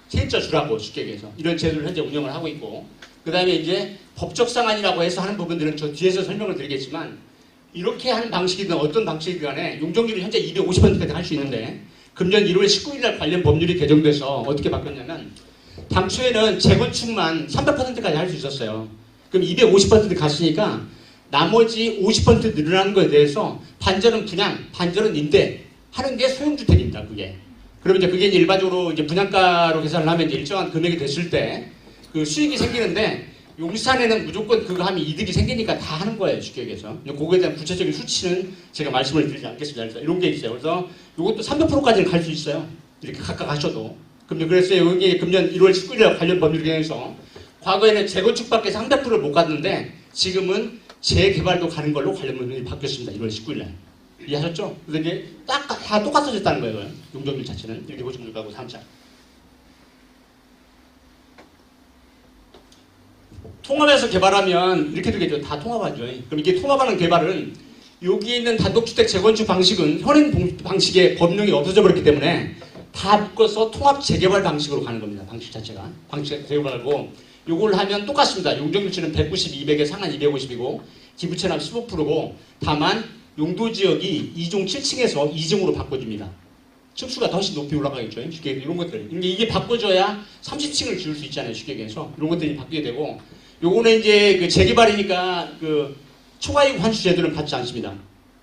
세입자 주라고 쉽게 얘기해서 이런 제도를 현재 운영을 하고 있고 그 다음에 이제 법적 상한이라고 해서 하는 부분들은 저 뒤에서 설명을 드리겠지만 이렇게 하는 방식이든 어떤 방식이든 간에 용적률이 현재 250%까지 할 수 있는데 금년 1월 19일 날 관련 법률이 개정돼서 어떻게 바뀌었냐면 당초에는 재건축만 300%까지 할 수 있었어요. 그럼 250% 갔으니까 나머지 50% 늘어나는 것에 대해서 반절은 분양, 반절은 임대 하는 게 소형주택입니다. 그게. 그러면 이제 그게 일반적으로 이제 분양가로 계산을 하면 이제 일정한 금액이 됐을 때 그 수익이 생기는데 용산에는 무조건 그거 하면 이득이 생기니까 다 하는 거예요. 쉽게 얘기해서. 그거에 대한 구체적인 수치는 제가 말씀을 드리지 않겠습니다. 그래서 이런 게 있어요. 그래서 이것도 300%까지는 갈 수 있어요. 이렇게 각각 하셔도. 그래서 여기 금년 1월 19일에 관련 법률 개정에서 과거에는 재건축 밖에서 300%를 못 갔는데 지금은 재개발도 가는 걸로 관련 법률이 바뀌었습니다. 1월 19일날. 이해하셨죠? 그래서 이제 딱 다 똑같아졌다는 거예요. 용적률 자체는. 이렇게 보시면 되고 3차. 통합해서 개발하면 이렇게 되겠죠. 다 통합하죠. 그럼 이게 통합하는 개발은 여기 있는 단독주택 재건축 방식은 현행 방식의 법령이 없어져 버렸기 때문에 다 묶어서 통합 재개발 방식으로 가는 겁니다. 방식 자체가. 방식 재개발하고 요걸 하면 똑같습니다. 용적률치는 190, 200에 상한 250이고 기부채납 15%고 다만 용도지역이 2종 7층에서 2층으로 바꿔줍니다. 층수가 더 훨씬 높이 올라가겠죠. 쉽게 이런 것들. 이게 바꿔줘야 30층을 지을 수 있잖아요. 쉽게 얘기해서. 이런 것들이 바뀌게 되고 요거는 이제 그 재개발이니까 그 초과이익 환수 제도는 받지 않습니다.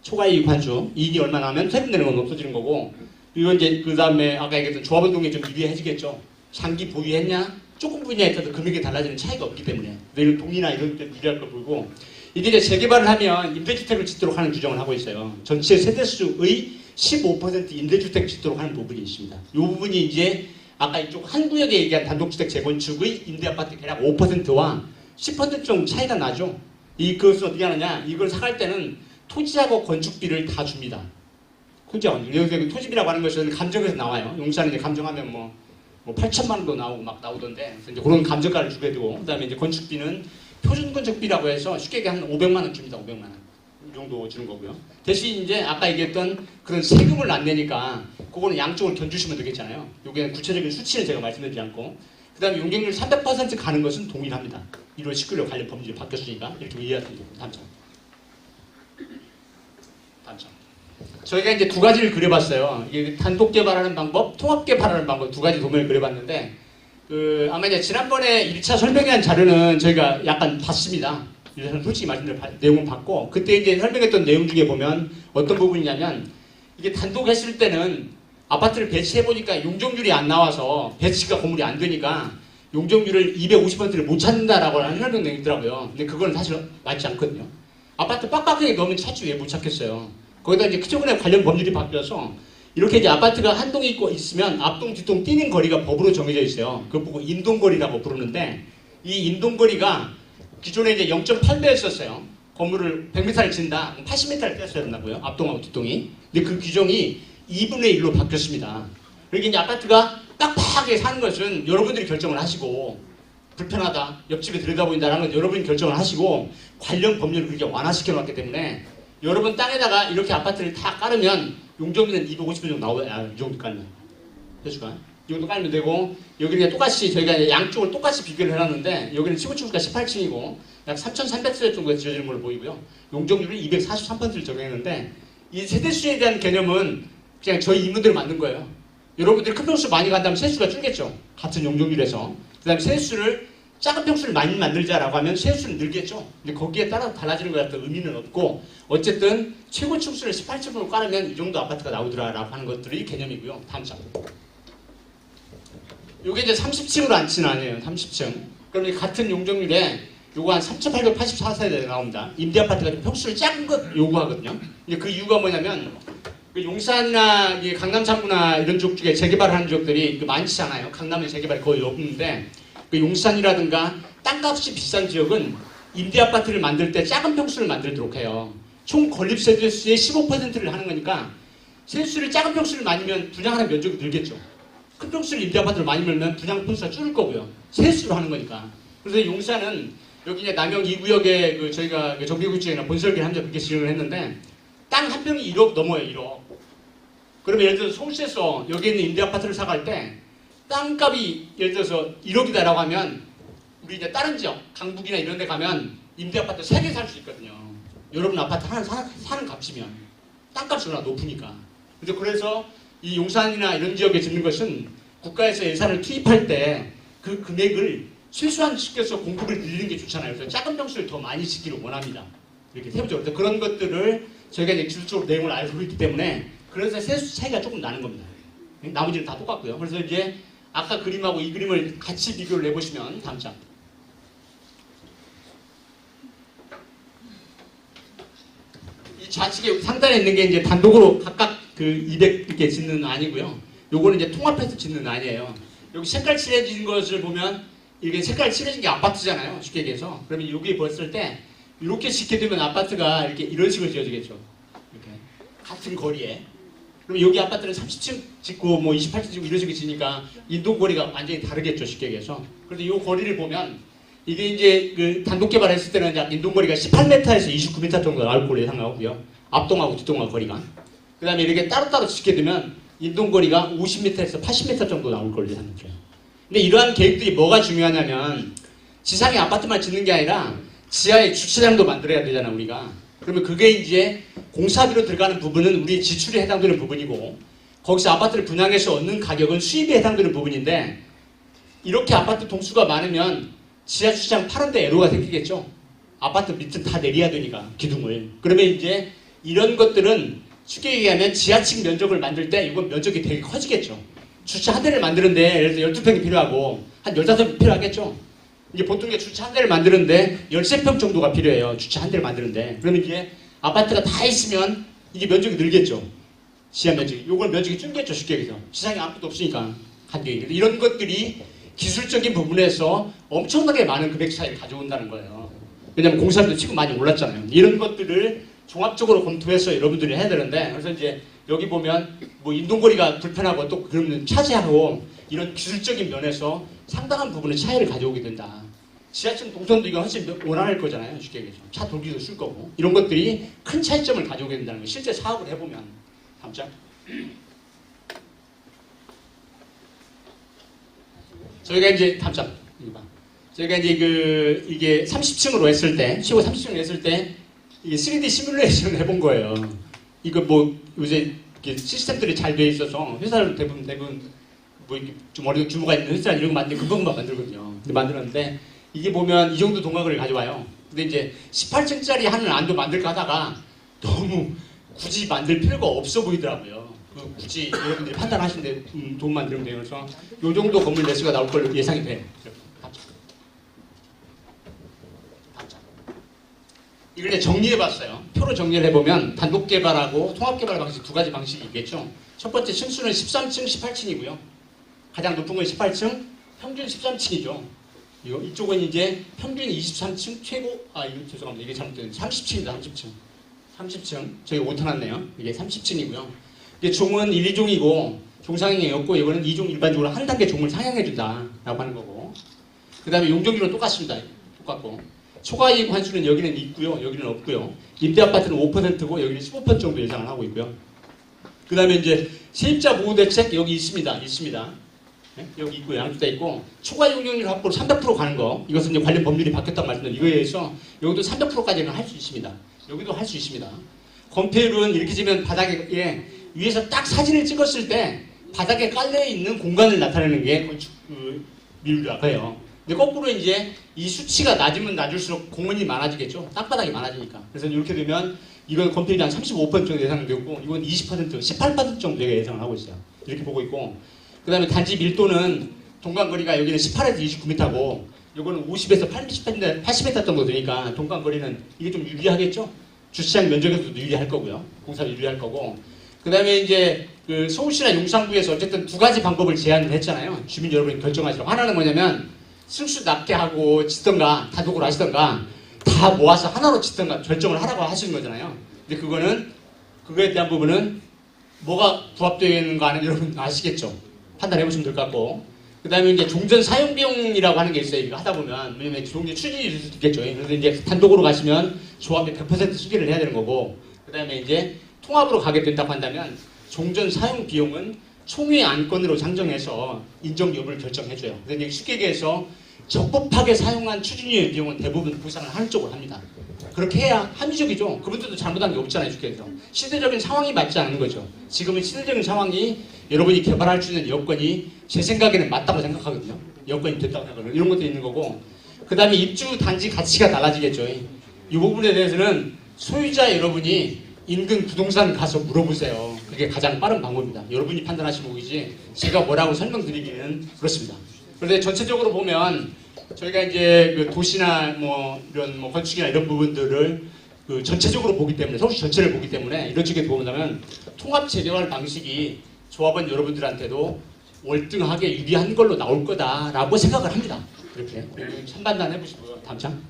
초과이익 환수. 이익이 얼마 나면 세금 내는 건 없어지는 거고 이건 이제 그 다음에 아까 얘기했던 조합운동에 좀 유리해지겠죠. 장기 보유했냐? 조금 분야에 따라서 금액이 달라지는 차이가 없기 때문에 이런 동의나 이런 데 유리할 걸 보고 이게 이제 재개발을 하면 임대주택을 짓도록 하는 규정을 하고 있어요. 전체 세대수의 15% 임대주택 짓도록 하는 부분이 있습니다. 이 부분이 이제 아까 이쪽 한 구역에 얘기한 단독주택 재건축의 임대아파트 대략 5%와 10% 정도 차이가 나죠. 그것을 어떻게 하느냐? 이걸 사갈 때는 토지하고 건축비를 다 줍니다. 여기 토지비라고 하는 것은 감정에서 나와요. 용산에 이제 감정하면 뭐 8천만 원도 나오고 막 나오던데 그래서 이제 그런 감정가를 주게 되고 그다음에 이제 건축비는 표준 건축비라고 해서 쉽게 얘기하면 500만 원 줍니다. 500만 원. 이 정도 주는 거고요. 대신 이제 아까 얘기했던 그런 세금을 안 내니까 그거는 양쪽을 견주시면 되겠잖아요. 여기는 구체적인 수치는 제가 말씀드리지 않고 그 다음에 용적률 300% 가는 것은 동일합니다. 1월 19일 관련 법률이 바뀌었으니까 이렇게 이해하시면 됩니다. 다음 장. 저희가 이제 두 가지를 그려봤어요. 이게 단독 개발하는 방법, 통합 개발하는 방법 두 가지 도면을 그려봤는데 아마 이제 지난번에 1차 설명한 자료는 저희가 약간 봤습니다. 솔직히 말씀드려 내용은 봤고 그때 이제 설명했던 내용 중에 보면 어떤 부분이냐면 이게 단독 했을 때는 아파트를 배치해 보니까 용적률이 안 나와서 배치가 건물이 안 되니까 용적률을 250%를 못 찾는다라고 하는 설명 내용이 있더라고요. 근데 그건 사실 맞지 않거든요. 아파트 빡빡하게 넣으면 찾지 왜 못 찾겠어요. 거기다 이제 최근에 관련 법률이 바뀌어서 이렇게 이제 아파트가 한 동이 있으면 앞동 뒷동 뛰는 거리가 법으로 정해져 있어요. 그걸 보고 인동거리라고 부르는데 이 인동거리가 기존에 이제 0.8배였었어요. 건물을 100m를 짓는다. 80m를 떼었어야 된다고요. 앞동하고 뒷동이. 근데 그 규정이 2분의 1로 바뀌었습니다. 그러니까 이제 아파트가 빡빡하게 사는 것은 여러분들이 결정을 하시고 불편하다, 옆집에 들여다보인다라는 건 여러분이 결정을 하시고 관련 법률을 그렇게 완화시켜 놨기 때문에 여러분 땅에다가 이렇게 아파트를 다 깔으면 용적률은 250분 정도 나와요. 이 정도 깔면. 해주가. 이 정도 깔면 되고 여기는 똑같이 저희가 양쪽을 똑같이 비교를 해놨는데 여기는 15층부터 18층이고 약 3,300세대 정도가 지어지는 걸로 보이고요. 용적률을 243%를 적용했는데 이 세대수에 대한 개념은 그냥 저희 인문대로 만든 거예요. 여러분들이 큰 평수 많이 간다면 세수가 줄겠죠. 같은 용적률에서. 그 다음에 세수를 작은 평수를 많이 만들자라고 하면 세수는 늘겠죠. 근데 거기에 따라서 달라지는 것 같은 의미는 없고 어쨌든 최고 층수를 18층으로 깔으면 이 정도 아파트가 나오더라라고 하는 것들이 개념이고요. 다음 장. 요게 이제 30층으로 앉지는 않아요. 30층. 그럼 이 같은 용적률에 요거 한 3,884세대 나옵니다. 임대아파트가 평수를 작은 것 요구하거든요. 근데 그 이유가 뭐냐면 그 용산이나 강남 3구나 이런 쪽 중에 재개발하는 지역들이 많지 않아요. 강남은 재개발이 거의 없는데 그 용산이라든가 땅값이 비싼 지역은 임대아파트를 만들 때 작은 평수를 만들도록 해요. 총 건립세대수의 15%를 하는 거니까 세수를 작은 평수를 많이면 분양하는 면적이 늘겠죠. 큰 평수를 임대아파트를 많이 밀면 분양 평수가 줄을 거고요. 세수로 하는 거니까. 그래서 용산은 여기 이제 남영 2구역에 저희가 정비구역이나 본설계를 하면서 그렇게 진행을 했는데 땅 한 평이 1억 넘어요. 1억. 그러면 예를 들어서 서울시에서 여기 있는 임대아파트를 사갈 때 땅값이 예를 들어서 1억이다라고 하면 우리 이제 다른 지역, 강북이나 이런 데 가면 임대아파트 3개 살 수 있거든요. 여러분 아파트 하나 사는 값이면 땅값이 워낙 높으니까. 그래서 이 용산이나 이런 지역에 짓는 것은 국가에서 예산을 투입할 때 그 금액을 최소한 시켜서 공급을 늘리는 게 좋잖아요. 그래서 작은 평수를 더 많이 짓기를 원합니다. 이렇게 세부적으로. 그런 것들을 저희가 이제 기술적으로 내용을 알고 있기 때문에 그래서 세수 차이가 조금 나는 겁니다. 나머지는 다 똑같고요. 그래서 이제 아까 그림하고 이 그림을 같이 비교를 해보시면 다음 장. 이 좌측에 상단에 있는 게 이제 단독으로 각각 그 200 이렇게 짓는 안이고요. 요거는 이제 통합해서 짓는 안이에요. 여기 색깔 칠해진 것을 보면 이게 색깔 칠해진 게 아파트잖아요. 쉽게 얘기해서. 그러면 여기 봤을 때 이렇게 짓게 되면 아파트가 이렇게 이런 식으로 지어지겠죠. 이렇게 같은 거리에. 그럼 여기 아파트는 30층 짓고 뭐 28층 짓고 이런 식으로 지니까 인동거리가 완전히 다르겠죠. 쉽게 얘기해서. 그런데 이 거리를 보면 이게 이제 그 단독 개발했을 때는 인동거리가 18m에서 29m 정도 나올 걸로 예상하고요. 앞동하고 뒷동하고 거리가. 그 다음에 이렇게 따로따로 짓게 되면 인동거리가 50m에서 80m 정도 나올 걸로 예상해요. 근데 이러한 계획들이 뭐가 중요하냐면 지상에 아파트만 짓는 게 아니라 지하에 주차장도 만들어야 되잖아 우리가. 그러면 그게 이제 공사비로 들어가는 부분은 우리 지출에 해당되는 부분이고 거기서 아파트를 분양해서 얻는 가격은 수입에 해당되는 부분인데 이렇게 아파트 동수가 많으면 지하 주차장 파는데 애로가 생기겠죠. 아파트 밑은 다 내려야 되니까 기둥을. 그러면 이제 이런 것들은 쉽게 얘기하면 지하층 면적을 만들 때 이건 면적이 되게 커지겠죠. 주차 한 대를 만드는데 예를 들어 12평이 필요하고 한 15평이 필요하겠죠. 이제 보통 주차 한 대를 만드는데 13평 정도가 필요해요. 주차 한 대를 만드는데. 그러면 이제 아파트가 다 있으면 이게 면적이 늘겠죠. 지하 면적이. 요걸 면적이 줄겠죠. 쉽게 얘기해서. 지상에 아무것도 없으니까 간격이. 이런 것들이 기술적인 부분에서 엄청나게 많은 금액 차이를 가져온다는 거예요. 왜냐면 공사비도 지금 많이 올랐잖아요. 이런 것들을 종합적으로 검토해서 여러분들이 해야 되는데 그래서 이제 여기 보면 뭐 인동거리가 불편하고 또 그러면 차지하고 이런 기술적인 면에서 상당한 부분의 차이를 가져오게 된다. 지하철 동선도 이거 훨씬 원활할 거잖아요. 쉽게 얘기해서. 차 돌기도 쓸 거고. 이런 것들이 큰 차이점을 가져오게 된다는 거예요. 실제 사업을 해보면. 다음 장. 저희가 이제 다음 장. 저희가 이제 이게 30층으로 했을 때, 최고 30층으로 했을 때 이게 3D 시뮬레이션을 해본 거예요. 이거 뭐 요새 시스템들이 잘 돼 있어서 회사를 대부분 뭐 이렇게 좀 어려운 규모가 있는 회사 이런 거 만들고 금방금방 만들거든요. 근데 만들었는데 이게 보면 이 정도 동각을 가져와요. 근데 이제 18층짜리 하는 안도 만들까 하다가 너무 굳이 만들 필요가 없어 보이더라고요. 굳이 여러분들이 판단하시는데 돈만 들으면 돼요. 그래서 이 정도 건물 매수가 나올 걸로 예상이 돼요. 이걸 정리해봤어요. 표로 정리를 해보면 단독 개발하고 통합 개발 방식 두 가지 방식이 있겠죠. 첫 번째 층수는 13층, 18층이고요. 가장 높은 건 18층, 평균 13층이죠. 이쪽은 이제 평균 23층, 최고 이거 죄송합니다. 이게 잘못된 30층입니다. 30층. 저기 오타났네요. 이게 30층이고요. 이게 종은 1, 2종이고 종상향이었고 이거는 2종 일반적으로 한 단계 종을 상향해준다라고 하는 거고. 그 다음에 용적률은 똑같습니다. 똑같고. 초과이익 환수는 여기는 있고요. 여기는 없고요. 임대아파트는 5%고 여기는 15% 정도 예상을 하고 있고요. 그 다음에 이제 세입자 보호대책 여기 있습니다. 네? 여기 있고 양주 다 있고 초과 용적률 확보로 300% 가는 거 이것은 이제 관련 법률이 바뀌었다고 말씀드린 이거에 의해서 여기도 300%까지는 할 수 있습니다. 여기도 할 수 있습니다. 건폐율은 이렇게 지면 바닥에 위에서 딱 사진을 찍었을 때 바닥에 깔려 있는 공간을 나타내는 게 건축 비율이라고 해요. 근데 거꾸로 이제 이 수치가 낮으면 낮을수록 공원이 많아지겠죠. 땅바닥이 많아지니까. 그래서 이렇게 되면 이건 건폐율이 한 35% 정도 예상되고 이건 20%, 18% 정도 예상을 하고 있어요. 이렇게 보고 있고 그 다음에 단지 밀도는 동간거리가 여기는 18에서 29m고 요거는 50에서 80m 정도 되니까 동간거리는 이게 좀 유리하겠죠? 주차장 면적에서도 유리할 거고요. 공사도 유리할 거고. 그 다음에 이제 그 서울시나 용산구에서 어쨌든 두 가지 방법을 제안을 했잖아요. 주민 여러분이 결정하시라고. 하나는 뭐냐면 승수 낮게 하고 짓던가 단독으로 하시던가 다 모아서 하나로 짓던가 결정을 하라고 하시는 거잖아요. 근데 그거에 대한 부분은 뭐가 부합되는 거 아는 여러분 아시겠죠? 판단해 보시면 될 것 같고. 그 다음에 이제 종전 사용 비용이라고 하는 게 있어요. 이거 하다 보면. 왜냐면 종전 추진이 있을 수도 있겠죠. 그래서 이제 단독으로 가시면 조합이 100% 수기를 해야 되는 거고. 그 다음에 이제 통합으로 가게 된다고 한다면 종전 사용 비용은 총회 안건으로 상정해서 인정 여부를 결정해줘요. 그래서 이제 쉽게 얘기해서 적법하게 사용한 추진위의 비용은 대부분 보상을 한쪽으로 합니다. 그렇게 해야 합리적이죠. 그분들도 잘못한 게 없잖아요. 주께서. 시대적인 상황이 맞지 않은 거죠. 지금은 시대적인 상황이 여러분이 개발할 수 있는 여건이 제 생각에는 맞다고 생각하거든요. 여건이 됐다고 생각하거든요. 이런 것도 있는 거고. 그 다음에 입주 단지 가치가 달라지겠죠. 이 부분에 대해서는 소유자 여러분이 인근 부동산 가서 물어보세요. 그게 가장 빠른 방법입니다. 여러분이 판단하시는 거이지 제가 뭐라고 설명드리기는 그렇습니다. 그런데 전체적으로 보면 저희가 이제 그 도시나 뭐 이런 뭐 건축이나 이런 부분들을 그 전체적으로 보기 때문에 서울시 전체를 보기 때문에 이런 쪽에 보면 통합 재개발 방식이 조합원 여러분들한테도 월등하게 유리한 걸로 나올 거다라고 생각을 합니다. 이렇게 참반단 해보시고요. 다음 장.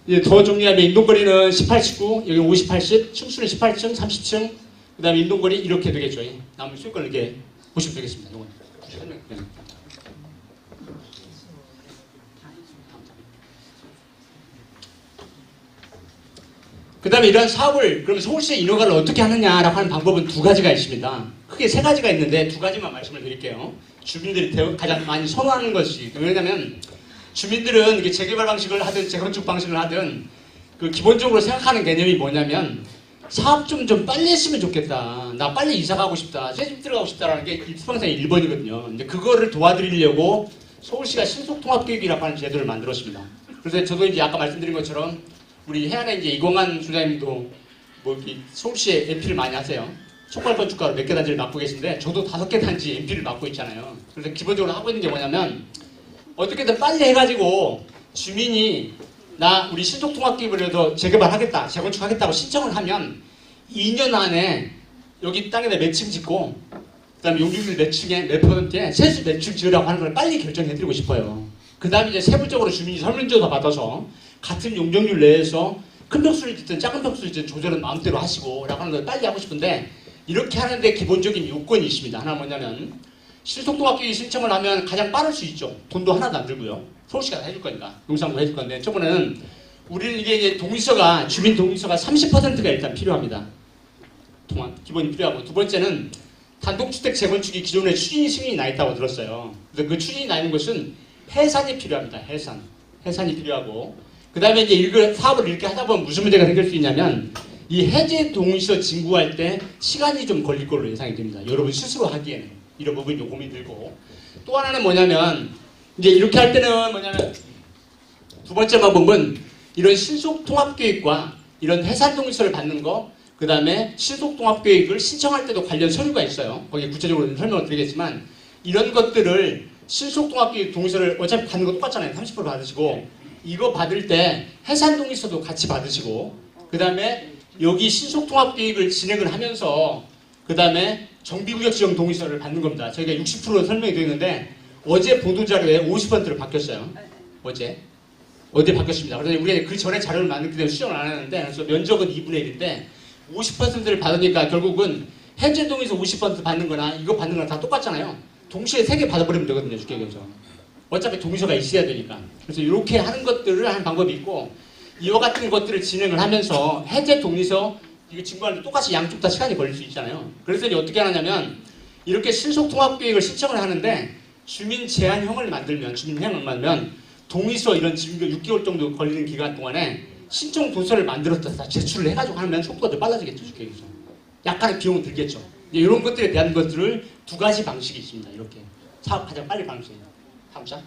예, 더 정리하면 인동거리는 18, 19, 여기 50, 80, 층수는 18층, 30층, 그 다음에 인동거리 이렇게 되겠죠. 남은 수익권을 이렇게 보시면 되겠습니다. 이건 설명. 네. 그 다음에 이러한 사업을 그럼 서울시의 인허가를 어떻게 하느냐라고 하는 방법은 두 가지가 있습니다. 크게 세 가지가 있는데 두 가지만 말씀을 드릴게요. 주민들이 가장 많이 선호하는 것이 왜냐하면 주민들은 이게 재개발 방식을 하든 재건축 방식을 하든 그 기본적으로 생각하는 개념이 뭐냐면 사업 좀 빨리 했으면 좋겠다. 나 빨리 이사 가고 싶다. 새 집 들어가고 싶다라는 게 수방생의 1번이거든요. 근데 그거를 도와드리려고 서울시가 신속통합계획이라고 하는 제도를 만들었습니다. 그래서 저도 이제 아까 말씀드린 것처럼 우리 해안에 이제 이공환 소장님도 뭐 서울시에 MP를 많이 하세요. 촉발건축가로 몇 개 단지를 맡고 계신데 저도 5개 단지 MP를 맡고 있잖아요. 그래서 기본적으로 하고 있는 게 뭐냐면 어떻게든 빨리 해가지고 주민이 나 우리 신속통합기획을 해서 재개발하겠다, 재건축하겠다고 신청을 하면 2년 안에 여기 땅에다 몇 층 짓고 그 다음에 용적률 몇 층에 몇 %에 세수 몇 층 지으라고 하는 걸 빨리 결정해드리고 싶어요. 그 다음에 이제 세부적으로 주민이 설문조사 받아서 같은 용적률 내에서 큰 평수를 짓든 작은 평수를 짓든 조절은 마음대로 하시고 라고 하는 걸 빨리 하고 싶은데 이렇게 하는데 기본적인 요건이 있습니다. 하나 뭐냐면 신속통합계획 신청을 하면 가장 빠를 수 있죠. 돈도 하나도 안 들고요. 서울시가 다 해줄 거니까. 용산구가 해줄 건데 저번에는 우리는 이게 이제 동의서가 주민 동의서가 30%가 일단 필요합니다. 기본이 필요하고 두 번째는 단독주택 재건축이 기존에 추진이 승인이 나 있다고 들었어요. 그래서 그 추진이 나 있는 것은 해산이 필요합니다. 해산이 필요하고 그 다음에 이제 이걸 사업을 이렇게 하다 보면 무슨 문제가 생길 수 있냐면 이 해제 동의서 진구할 때 시간이 좀 걸릴 걸로 예상이 됩니다. 여러분 스스로 하기에는. 이런 부분이 고민이 들고 또 하나는 뭐냐면 이제 이렇게 할 때는 뭐냐면 두 번째 방법은 이런 신속통합계획과 이런 해산동의서를 받는 거 그 다음에 신속통합계획을 신청할 때도 관련 서류가 있어요. 거기에 구체적으로 설명을 드리겠지만 이런 것들을 신속통합계획 동의서를 어차피 받는 거 똑같잖아요. 30% 받으시고 이거 받을 때 해산동의서도 같이 받으시고 그 다음에 여기 신속통합계획을 진행을 하면서 그 다음에 정비구역 지정 동의서를 받는 겁니다. 저희가 60% 설명이 되는데 어제 보도자료에 50%를 바뀌었어요. 어제 바뀌었습니다. 그래서 우리가 그 전에 자료를 만들기 때문에 수정을 안 하는데 그래서 면적은 2분의 1인데 50%를 받으니까 결국은 해제 동의서 50% 받는 거나 이거 받는 거랑 다 똑같잖아요. 동시에 3개 받아버리면 되거든요. 쉽게 얘기해서. 어차피 동의서가 있어야 되니까. 그래서 이렇게 하는 것들을 하는 방법이 있고 이와 같은 것들을 진행을 하면서 해제 동의서 이거 진구하는데 똑같이 양쪽 다 시간이 걸릴 수 있잖아요. 그래서 이제 어떻게 하냐면 이렇게 신속통합계획을 신청을 하는데 주민 제한형을 만들면 동의서 이런 지금 6개월 정도 걸리는 기간 동안에 신청 도서를 만들었다 다 제출을 해가지고 하면 속도가 더 빨라지겠죠. 계획에서. 약간의 비용은 들겠죠. 이런 것들에 대한 것들을 두 가지 방식이 있습니다. 이렇게 사업 가장 빨리 방식이에요. 다음 장.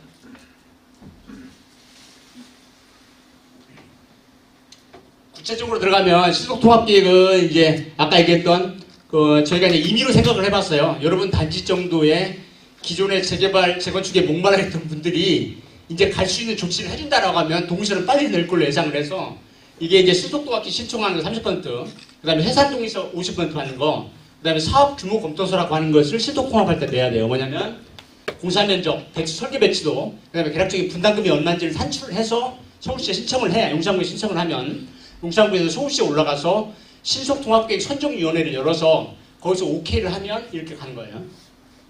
구체적으로 들어가면 신속통합계획은 이제 아까 얘기했던 그 저희가 이제 임의로 생각을 해봤어요. 여러분 단지 정도의 기존의 재개발, 재건축에 목말라 했던 분들이 이제 갈 수 있는 조치를 해준다라고 하면 동의서를 빨리 낼 걸로 예상을 해서 이게 이제 신속도합기 신청하는 거 30%, 그 다음에 해산동의서 50% 하는 거, 그 다음에 사업 규모 검토서라고 하는 것을 신속통합할 때 내야 돼요. 뭐냐면 공사 면적, 배치, 설계 배치도, 그 다음에 계략적인 분담금이 얼마인지를 산출을 해서 서울시에 신청을 해. 용산구에 신청을 하면 용산구에서 서울시에 올라가서 신속통합계획 선정위원회를 열어서 거기서 오케이를 하면 이렇게 가는 거예요.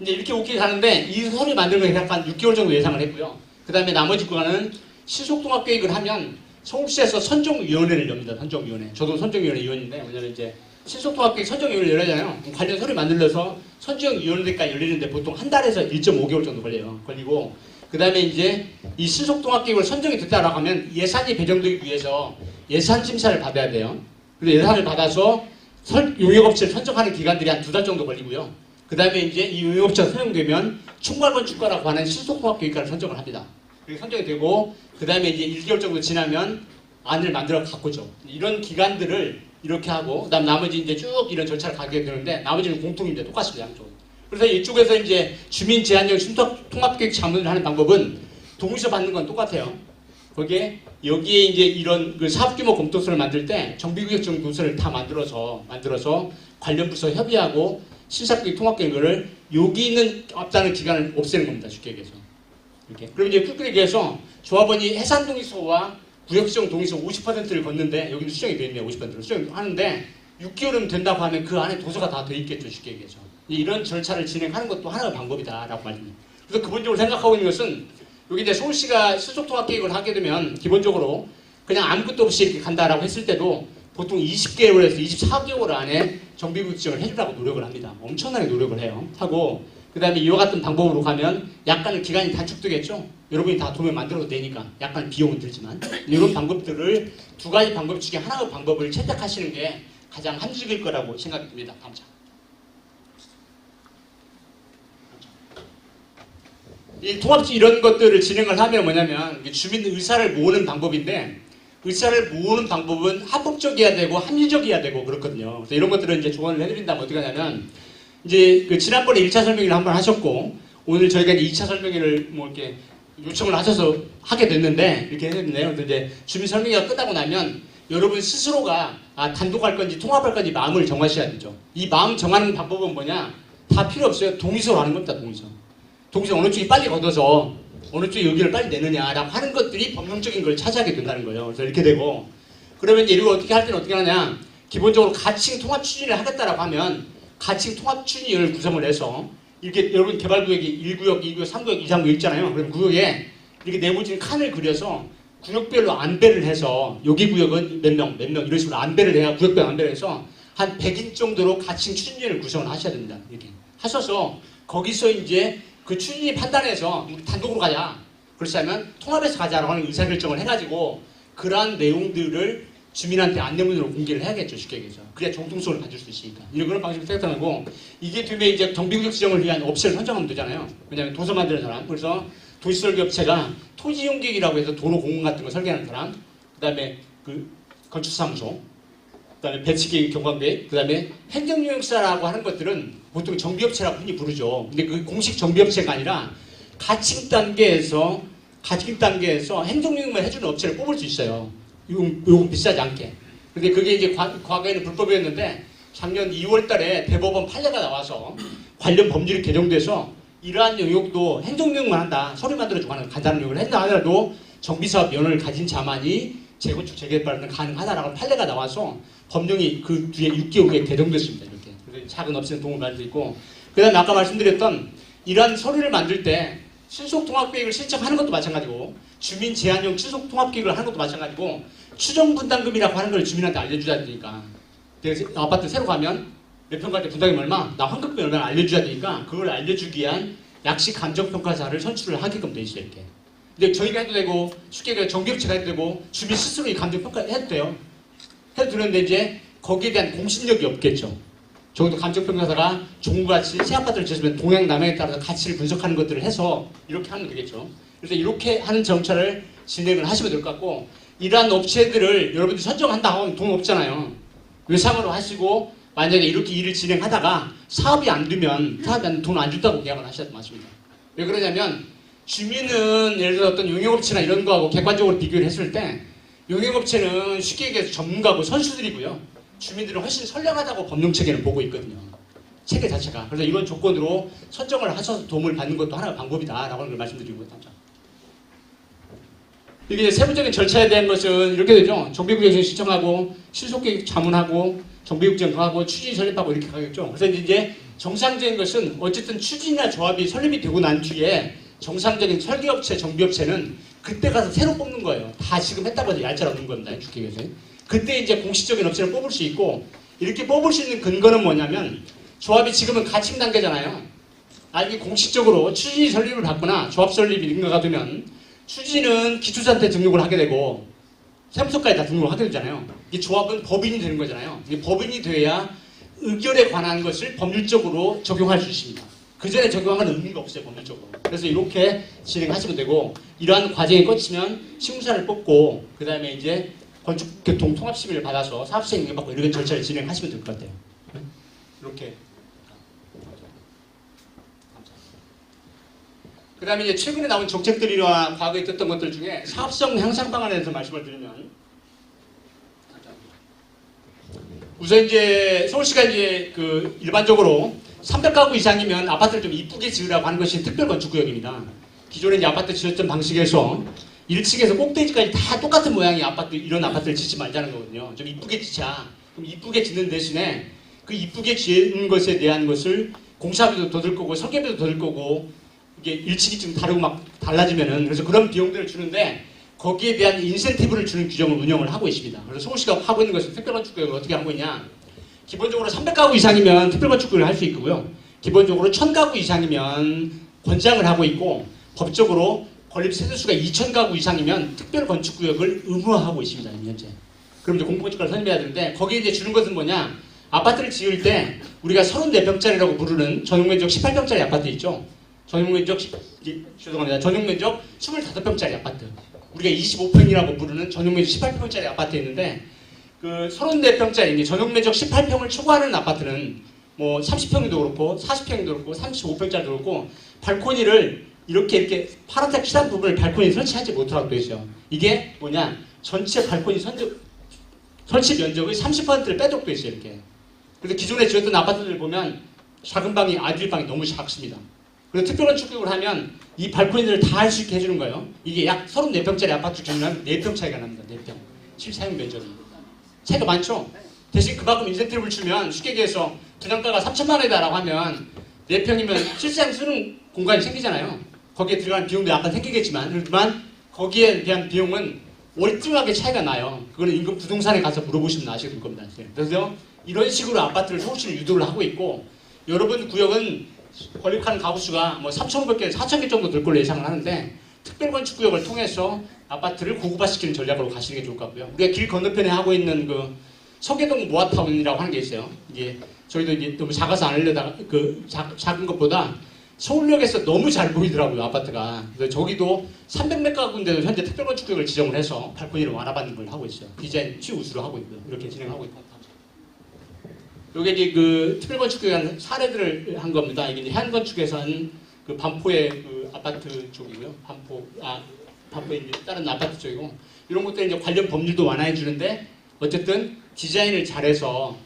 이제 이렇게 오케이 가는데 이 서류 만드는 거 약 한 6개월 정도 예상을 했고요. 그 다음에 나머지 구간은 신속통합계획을 하면 서울시에서 선정위원회를 엽니다. 선정위원회. 저도 선정위원회 위원인데 뭐냐면 이제 신속통합계획 선정위원회를 열잖아요. 관련 서류 만들려서 선정위원회까지 열리는데 보통 한 달에서 1.5개월 정도 걸리고 그 다음에 이제 이 신속통합계획을 선정이 됐다라고 하면 예산이 배정되기 위해서 예산 심사를 받아야 돼요. 그래서 예산을 받아서 용역업체를 선정하는 기간들이 한 2달 정도 걸리고요. 그 다음에 이제 이 용역업체가 선정되면 총괄건축가라고 하는 신속통합계획가를 선정을 합니다. 그리고 선정이 되고 그 다음에 이제 1개월 정도 지나면 안을 만들어 갖고죠. 이런 기간들을 이렇게 하고 그다음 나머지 이제 쭉 이런 절차를 가게 되는데 나머지는 공통입니다. 똑같습니다. 양쪽. 그래서 이쪽에서 이제 주민 제한형 신속통합계획 자문을 하는 방법은 동의서 받는 건 똑같아요. 거기에 여기에 이제 이런 그 사업규모 검토서를 만들 때 정비구역적 도서를 다 만들어서 관련 부서 협의하고 신사계획 통합계획을 여기 있는 앞다는 기간을 없애는 겁니다. 쉽게 얘기해서. 이렇게. 그럼 이제 끄끄리 얘기해서 조합원이 해산동의서와 구역수정 동의서 50%를 걷는데 여기는 수정이 되어 있네요. 50%를 수정하는데 6개월은 된다고 하면 그 안에 도서가 다 돼 있겠죠. 쉽게 얘기해서. 이런 절차를 진행하는 것도 하나의 방법이다라고 말입니다. 그래서 기본적으로 생각하고 있는 것은 여기 이제 서울시가 신속통합계획을 하게 되면 기본적으로 그냥 아무것도 없이 이렇게 간다라고 했을 때도 보통 20개월에서 24개월 안에 정비구역 지정을 해주려고 노력을 합니다. 엄청나게 노력을 해요. 하고 그 다음에 이와 같은 방법으로 가면 약간은 기간이 단축되겠죠. 여러분이 다 도면 만들어도 되니까 약간 비용은 들지만 이런 방법들을 두 가지 방법 중에 하나의 방법을 채택하시는 게 가장 합리적일 거라고 생각이 듭니다. 다음 장. 이 통합지 이런 것들을 진행을 하면 뭐냐면 주민 의사를 모으는 방법인데 의사를 모으는 방법은 합법적이어야 되고 합리적이어야 되고 그렇거든요. 그래서 이런 것들을 이제 조언을 해드린다면 어떻게 하냐면 이제 그 지난번에 1차 설명회를 한번 하셨고 오늘 저희가 이제 2차 설명회를 뭐 이렇게 요청을 하셔서 하게 됐는데 이렇게 했는데요. 그래서 이제 주민 설명회가 끝나고 나면 여러분 스스로가 단독할 건지 통합할 건지 마음을 정하셔야 되죠. 이 마음 정하는 방법은 뭐냐? 다 필요 없어요. 동의서로 하는 겁니다. 동의서 어느 쪽이 빨리 걷어서 어느 쪽이 여기를 빨리 내느냐라고 하는 것들이 법령적인 걸 차지하게 된다는 거예요. 그래서 이렇게 되고 그러면 이제 이거 어떻게 할 때는 어떻게 하냐? 기본적으로 가칭 통합 추진을 하겠다라고 하면 가칭 통합 추진위원회를 구성을 해서 이렇게 여러분 개발구역이 1구역, 2구역, 3구역, 2, 3구역 있잖아요. 그럼 구역에 이렇게 네모진 칸을 그려서 구역별로 안배를 해서 여기 구역은 몇 명 이런 식으로 안배를 해야 구역별 안배를 해서 한 100인 정도로 가칭 추진위원회를 구성을 하셔야 됩니다. 이렇게 하셔서 거기서 이제 그 추진위 판단해서 우리 단독으로 가자. 그렇지 않으면 통합해서 가자라고 하는 의사결정을 해가지고 그러한 내용들을 주민한테 안내문으로 공개를 해야겠죠. 쉽게 얘기해서. 그래야 정통성을 가질 수 있으니까. 이런 그런 방식으로 생각하고 이게 되면 이제 정비구역 지정을 위한 업체를 선정하면 되잖아요. 왜냐하면 도서 만드는 사람. 그래서 도시설계업체가 토지용객이라고 해서 도로 공원 같은 거 설계하는 사람. 그 다음에 그 건축사무소. 그 다음에 배치계획, 경관계획. 그 다음에 행정용역사라고 하는 것들은 보통 정비업체라고 흔히 부르죠. 근데 그 공식 정비업체가 아니라 가칭 단계에서 행정용역만 해주는 업체를 뽑을 수 있어요. 요금 비싸지 않게. 근데 그게 이제 과거에는 불법이었는데 작년 2월 달에 대법원 판례가 나와서 관련 법률이 개정돼서 이러한 영역도 행정용역만 한다. 서류 만들어주고 하는 간단한 영역을 한다 하더라도 정비사업 면허를 가진 자만이 재건축 재개발은 가능하다라고 판례가 나와서 법령이 그 뒤에 6개월 후에 개정됐습니다. 이렇게. 그래서 작은 업체는 도움을 받을 수 있고 그 다음에 아까 말씀드렸던 이러한 서류를 만들 때 신속통합계획을 신청하는 것도 마찬가지고 주민 제한형 신속통합계획을 하는 것도 마찬가지고 추정분담금이라고 하는 걸 주민한테 알려줘야 되니까 내가 아파트 새로 가면 몇 평 갈 때 분담금 얼마? 나 환급비 얼마 알려줘야 되니까 그걸 알려주기 위한 약식 감정평가사를 선출을 하게끔 돼 있어요. 이렇게. 근데 저희가 해도 되고 쉽게 얘기해 정비업체가 해도 되고 주민 스스로 이 감정평가 해도 돼요. 해도 되는데 이제 거기에 대한 공신력이 없겠죠. 적어도 감정평가사가 종부가치 새 아파트를 지으면 동향 남향에 따라서 가치를 분석하는 것들을 해서 이렇게 하면 되겠죠. 그래서 이렇게 하는 정찰을 진행을 하시면 될 것 같고 이러한 업체들을 여러분들이 선정한다 하면 돈 없잖아요. 외상으로 하시고 만약에 이렇게 일을 진행하다가 사업이 안 되면 돈 안 준다고 계약을 하셔야 맞습니다. 왜 그러냐면 주민은 예를 들어 어떤 용역업체나 이런 거하고 객관적으로 비교를 했을 때 용역업체는 쉽게 얘기해서 전문가고 선수들이고요. 주민들은 훨씬 선량하다고 법령 체계를 보고 있거든요. 체계 자체가. 그래서 이런 조건으로 선정을 하셔서 도움을 받는 것도 하나의 방법이다라고 하는 걸 말씀드리고 있습니다. 이게 세부적인 절차에 대한 것은 이렇게 되죠. 정비구역에서 신청하고 실속계획 자문하고 정비구역 정하고 추진 설립하고 이렇게 가겠죠. 그래서 이제 정상적인 것은 어쨌든 추진이나 조합이 설립이 되고 난 뒤에 정상적인 설계업체, 정비업체는 그때 가서 새로 뽑는 거예요. 다 지금 했다고 해서 얄짤 없는 겁니다. 주택에서. 그때 이제 공식적인 업체를 뽑을 수 있고 이렇게 뽑을 수 있는 근거는 뭐냐면 조합이 지금은 가칭 단계잖아요. 이게 공식적으로 추진 설립을 받거나 조합 설립이 인가가 되면 추진은 기초자한테 등록을 하게 되고 세무서까지 다 등록을 하게 되잖아요. 이 조합은 법인이 되는 거잖아요. 이 법인이 돼야 의결에 관한 것을 법률적으로 적용할 수 있습니다. 그 전에 적용하는 의미가 없어요, 법률적으로. 그래서 이렇게 진행하시면 되고 이러한 과정이 거치면 시공사를 뽑고 그 다음에 이제 건축교통통합심의를 받아서 사업시행 인가받고 이런 절차를 진행하시면 될 것 같아요. 이렇게. 그 다음에 이제 최근에 나온 정책들이나 과거에 있었던 것들 중에 사업성 향상 방안에 대해서 말씀을 드리면 우선 이제 서울시가 이제 그 일반적으로 300가구 이상이면 아파트를 좀 이쁘게 지으라고 하는 것이 특별건축구역입니다. 기존에 이제 아파트 지었던 방식에서 1층에서 꼭대기까지 다 똑같은 모양의 아파트, 이런 아파트를 짓지 말자는 거거든요. 좀 이쁘게 짓자. 그럼 이쁘게 짓는 대신에 그 이쁘게 지은 것에 대한 것을 공사비도 더 들 거고 설계비도 더 들 거고 이게 1층이 좀 다르고 막 달라지면은 그래서 그런 비용들을 주는데 거기에 대한 인센티브를 주는 규정을 운영을 하고 있습니다. 그래서 서울시가 하고 있는 것은 특별건축구역을 어떻게 하고 있냐? 기본적으로 300가구 이상이면 특별건축구역을 할 수 있고요. 기본적으로 1000가구 이상이면 권장을 하고 있고 법적으로 건립 세대수가 2000가구 이상이면 특별건축구역을 의무화하고 있습니다. 현재. 그럼 이제 공공건축가를 선임해야 되는데 거기에 이제 주는 것은 뭐냐? 아파트를 지을 때 우리가 34평짜리라고 부르는 전용면적 18평짜리 아파트 있죠. 전용면적 25평짜리 아파트. 우리가 25평이라고 부르는 전용면적 18평짜리 아파트에 있는데 그 34평짜리 전용면적 18평을 초과하는 아파트는 뭐 30평도 그렇고 40평도 그렇고 35평짜리도 그렇고 발코니를 이렇게 파란색 칠한 부분을 발코니 설치하지 못하도록 되어 있어요. 이게 뭐냐? 전체 발코니 설치 면적의 30%를 빼도록 되어 있어요. 이렇게. 그래서 기존에 지었던 아파트들 보면 작은 방이 아들 방이 너무 작습니다. 그래서 특별건축구역을 하면 이 발코니들을 다 할 수 있게 해주는 거예요. 이게 약 34평짜리 아파트 기준으로 4평 차이가 납니다. 4평. 실사용 면적이. 차이가 많죠? 대신 그만큼 인센티브를 주면 쉽게 얘기해서 분양가가 3천만 원이다라고 하면 4평이면 실사용 쓰는 공간이 생기잖아요. 거기에 들어가는 비용도 약간 생기겠지만 그렇지만 거기에 대한 비용은 월등하게 차이가 나요. 그거는 인근 부동산에 가서 물어보시면 아실 겁니다. 그래서 이런 식으로 아파트를 서울시는 유도를 하고 있고 여러분 구역은 건립하는 가구수가 뭐 3,500개, 4,000개 정도 될 걸로 예상을 하는데 특별건축구역을 통해서 아파트를 고급화시키는 전략으로 가시는 게 좋을 것 같고요. 우리가 길 건너편에 하고 있는 그 서계동 모아타운이라고 하는 게 있어요. 이게 저희도 이제 너무 작아서 안 하려다가 그 작은 것보다 서울역에서 너무 잘 보이더라고요, 아파트가. 그래서 저기도 300몇 가구인데도 현재 특별건축구역을 지정을 해서 발코니를 완화받는 걸 하고 있어요. 디자인 최우수로 하고 있고요. 이렇게 진행하고 있고. 요게 이제 그 특별건축구역 사례들을 한 겁니다. 이게 이제 해안건축에서는 그 반포의 그 아파트 쪽이고요. 반포에 이제 다른 아파트 쪽이고 이런 것들 이제 관련 법률도 완화해 주는데 어쨌든 디자인을 잘해서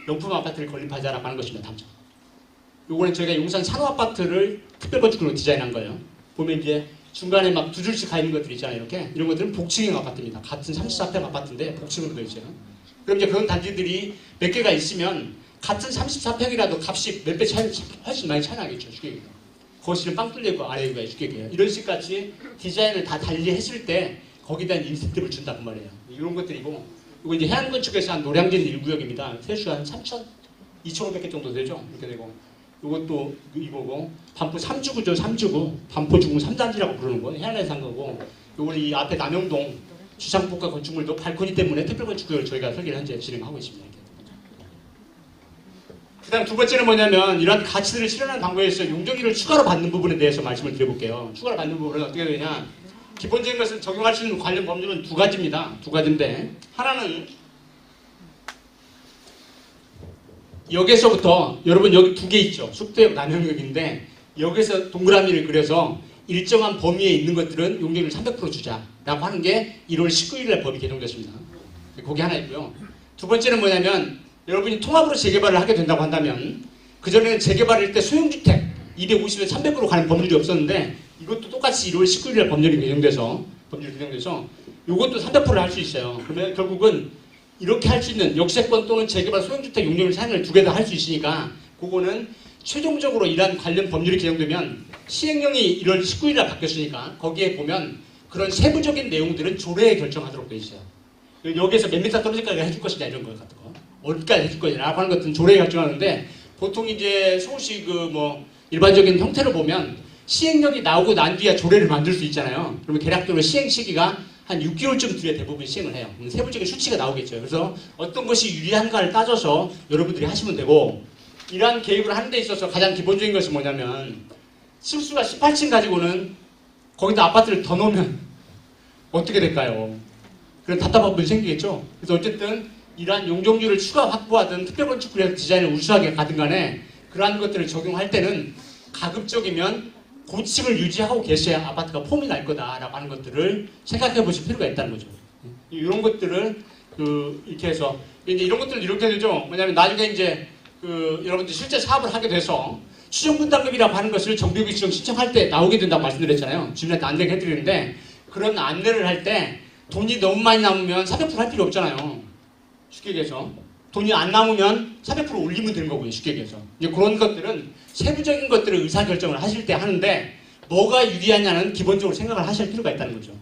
명품 아파트를 건립하자라고 하는 것입니다. 당장. 요거는 저희가 용산 산호아파트를 특별건축으로 디자인한 거예요. 보면 이제 중간에 막 두 줄씩 가 있는 것들 있잖아요. 이렇게 이런 것들은 복층형 아파트입니다. 같은 34평 아파트인데 복층으로 되어 있어요. 그럼 이제 그런 단지들이 몇 개가 있으면 같은 34평이라도 값이 몇 배 차이 훨씬 많이 차이 나겠죠. 쉽게 거실은 빵 뚫리고 아래가 쉽게 얘기해요. 이런 식같이 디자인을 다 달리 했을 때 거기에 대한 인센티브를 준다고 말이에요. 이런 것들이고 이거 이제 해안건축에서 한 노량진 1구역입니다. 세수가 한 3천, 2,500개 정도 되죠. 이렇게 되고 이것도 이거고 반포 3주구죠. 3주구 반포 중구 3단지라고 부르는 거 해안에서 한 거고 요거는 이 앞에 남영동 주상복합 건축물도 발코니 때문에 특별건축구역을 저희가 설계를 현재 진행하고 있습니다. 그 다음 두 번째는 뭐냐면 이러한 가치들을 실현하는 방법에서 용적률을 추가로 받는 부분에 대해서 말씀을 드려볼게요. 추가로 받는 부분은 어떻게 되냐? 기본적인 것은 적용할 수 있는 관련 법률은 두 가지입니다. 두 가지인데 하나는 역에서부터 여러분 여기 두 개 있죠. 숙대역 남영역인데 여기서 동그라미를 그려서 일정한 범위에 있는 것들은 용적률 300% 주자라고 하는 게 1월 19일 날 법이 개정됐습니다. 그게 하나 있고요. 두 번째는 뭐냐면 여러분이 통합으로 재개발을 하게 된다고 한다면 그전에는 재개발일 때 소형주택 250에서 300으로 가는 법률이 없었는데 이것도 똑같이 1월 19일 날 법률이 개정돼서 이것도 300%를 할 수 있어요. 그러면 결국은 이렇게 할 수 있는 역세권 또는 재개발 소형주택 용적률 상한을 두 개 다 할 수 있으니까 그거는 최종적으로 이러한 관련 법률이 개정되면 시행령이 1월 19일 날 바뀌었으니까 거기에 보면 그런 세부적인 내용들은 조례에 결정하도록 되어 있어요. 여기에서 몇 미터 떨어질까지 해줄 것이냐 이런 거 같은 거. 어디까지 해줄 거냐라고 하는 것들은 조례에 결정하는데 보통 이제 서울시 일반적인 형태를 보면 시행령이 나오고 난 뒤에 조례를 만들 수 있잖아요. 그러면 대략적으로 시행 시기가 한 6개월쯤 뒤에 대부분 시행을 해요. 세부적인 수치가 나오겠죠. 그래서 어떤 것이 유리한가를 따져서 여러분들이 하시면 되고 이러한 계획을 하는 데 있어서 가장 기본적인 것은 뭐냐면 층수가 18층 가지고는 거기다 아파트를 더 넣으면 어떻게 될까요? 그런 답답한 부분이 생기겠죠. 그래서 어쨌든 이러한 용적률을 추가 확보하든 특별건축구에서 디자인을 우수하게 가든 간에 그러한 것들을 적용할 때는 가급적이면 고층을 유지하고 계셔야 아파트가 폼이 날 거다라고 하는 것들을 생각해 보실 필요가 있다는 거죠. 이런 것들을 이렇게 해서 이제 이런 것들을 이렇게 되죠. 왜냐하면 나중에 이제 여러분들 실제 사업을 하게 돼서 추정분담금이라고 하는 것을 정비구역 지정 신청할 때 나오게 된다고 말씀드렸잖아요. 주민한테 안내를 해드리는데 그런 안내를 할 때 돈이 너무 많이 남으면 400%할 필요 없잖아요. 쉽게 얘기해서 돈이 안 남으면 400% 올리면 되는 거고요. 쉽게 얘기해서 이제 그런 것들은 세부적인 것들을 의사결정을 하실 때 하는데 뭐가 유리하냐는 기본적으로 생각을 하실 필요가 있다는 거죠.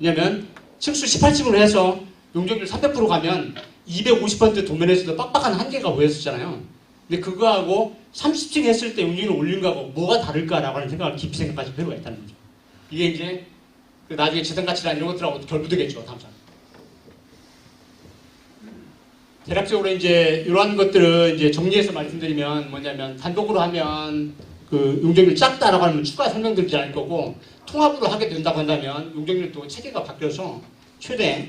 왜냐하면 층수 18층으로 해서 용적률 300% 가면 250% 도면에서도 빡빡한 한계가 보였었잖아요. 근데 그거하고 30층 했을 때 용적률을 올린 거하고 뭐가 다를까라고 하는 생각을 깊이 생각하실 필요가 있다는 거죠. 이게 이제 나중에 재산가치나 이런 것들하고 결부되겠죠. 다음 장. 대략적으로 이제 이러한 것들을 이제 정리해서 말씀드리면 뭐냐면 단독으로 하면 용적률 작다라고 하면 추가 설명드리지 않을 거고 통합으로 하게 된다고 한다면 용적률 또 체계가 바뀌어서 최대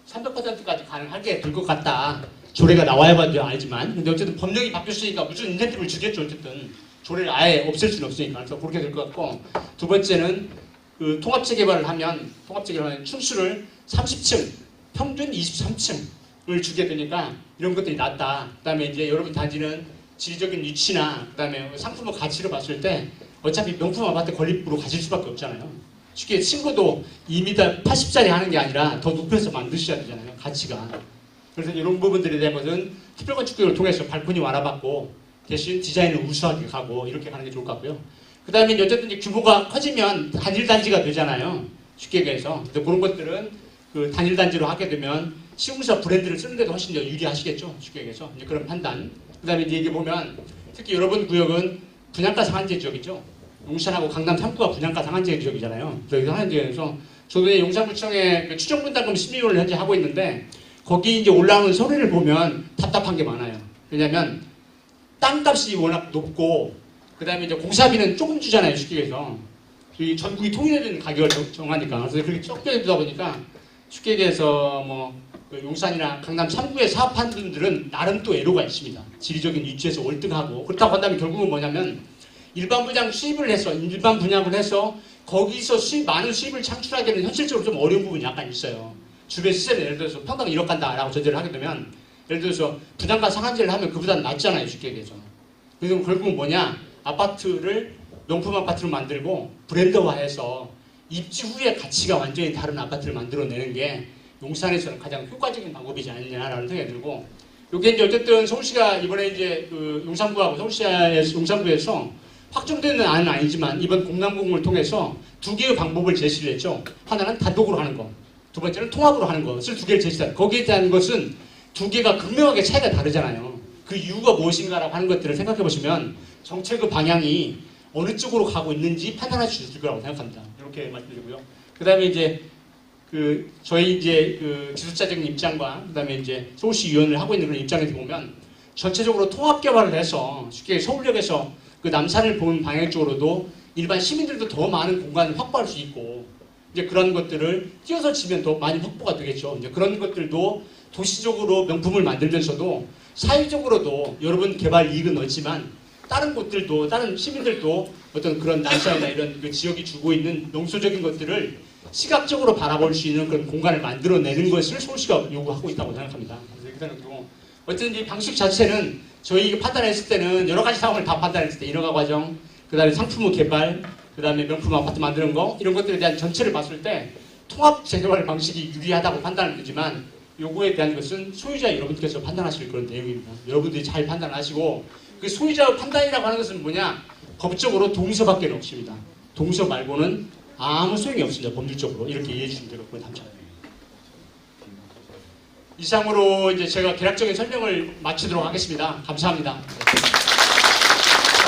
300%까지 가능하게 될 것 같다. 조례가 나와야 알지만 근데 어쨌든 법령이 바뀌었으니까 무슨 인센티브를 주겠죠. 어쨌든 조례를 아예 없앨 수는 없으니까 그래서 그렇게 될 것 같고 두 번째는 통합재개발을 하면 층수를 30층 평균 23층을 주게 되니까 이런 것들이 낫다. 그 다음에 이제 여러분 단지는 지리적인 위치나 그 다음에 상품의 가치를 봤을 때 어차피 명품 아파트 건립으로 가실 수밖에 없잖아요. 쉽게 층고도 2m 80짜리 하는 게 아니라 더 높여서 만드셔야 되잖아요. 가치가. 그래서 이런 부분들에 대한 것은 특별건축구역을 통해서 발코니 완화받고 대신 디자인을 우수하게 가고 이렇게 가는 게 좋을 것 같고요. 그 다음에 어쨌든 이제 규모가 커지면 단일단지가 되잖아요. 쉽게 얘기해서. 그런 것들은 단일단지로 하게 되면 시공사 브랜드를 쓰는데도 훨씬 더 유리하시겠죠. 쉽게 얘기해서. 이제 그런 판단. 그 다음에 이제 이게 보면 특히 여러분 구역은 분양가 상한제 지역이죠. 용산하고 강남 3구가 분양가 상한제 지역이잖아요. 그래서 상한제에서 저도 용산구청에 추정분담금 심의위원을 현재 하고 있는데 거기 이제 올라오는 서류를 보면 답답한 게 많아요. 왜냐면 땅값이 워낙 높고 그 다음에 이제 공사비는 조금 주잖아요. 쉽게 얘기해서. 이 전국이 통일되는 가격을 정하니까. 그래서 그렇게 적게 주다 보니까 쉽게 얘기해서 용산이나 강남 3구에 사업하는 분들은 나름 또 애로가 있습니다. 지리적인 위치에서 월등하고. 그렇다고 한다면 결국은 뭐냐면 일반 분양 수입을 해서 일반 분양을 해서 거기서 많은 수입을 창출하기에는 현실적으로 좀 어려운 부분이 약간 있어요. 주변 시세는 예를 들어서 평당 1억 간다라고 전제를 하게 되면 예를 들어서 분양가 상한제를 하면 그보다는 낫잖아요. 쉽게 얘기해서. 그래서 결국은 뭐냐 아파트를 명품 아파트로 만들고 브랜드화해서 입지 후에 가치가 완전히 다른 아파트를 만들어내는 게 용산에서는 가장 효과적인 방법이지 않느냐라는 생각이 들고 이게 이제 어쨌든 서울시가 이번에 이제 용산구하고 용산구에서 확정되는 안은 아니지만 이번 공람공을 통해서 두 개의 방법을 제시를 했죠. 하나는 단독으로 하는 거, 두 번째는 통합으로 하는 것을 두 개를 제시한. 거기에 대한 것은 두 개가 극명하게 차이가 다르잖아요. 그 이유가 무엇인가라고 하는 것들을 생각해 보시면 정책의 방향이 어느 쪽으로 가고 있는지 판단할 수 있을 거라고 생각합니다. 이렇게 말씀드리고요. 그 다음에 이제 저희 이제 기술자적인 입장과 그 다음에 이제 서울시 위원을 하고 있는 그런 입장에서 보면 전체적으로 통합 개발을 해서 쉽게 서울역에서 남산을 보는 방향 쪽으로도 일반 시민들도 더 많은 공간을 확보할 수 있고 이제 그런 것들을 띄어서 치면 더 많이 확보가 되겠죠. 이제 그런 것들도 도시적으로 명품을 만들면서도 사회적으로도 여러분 개발 이익은 얻지만 다른 곳들도 다른 시민들도 어떤 그런 난사이나 이런 그 지역이 주고 있는 농소적인 것들을 시각적으로 바라볼 수 있는 그런 공간을 만들어내는 것을 서울시가 요구하고 있다고 생각합니다. 그래서 이렇게 생각하고 어쨌든 이 방식 자체는 저희 판단했을 때는 여러 가지 상황을 다 판단했을 때 인허가 과정, 그다음에 상품의 개발, 그다음에 명품 아파트 만드는 거 이런 것들에 대한 전체를 봤을 때 통합 재개발 방식이 유리하다고 판단을 되지만 요구에 대한 것은 소유자 여러분께서 판단하실 그런 내용입니다. 여러분들이 잘 판단하시고 그 소유자 판단이라고 하는 것은 뭐냐? 법적으로 동서밖에 없습니다. 동서 말고는 아무 소용이 없습니다. 법률적으로 이렇게 이해해 주시면 될 것 같고요. 감사합니다. 이상으로 이제 제가 개략적인 설명을 마치도록 하겠습니다. 감사합니다.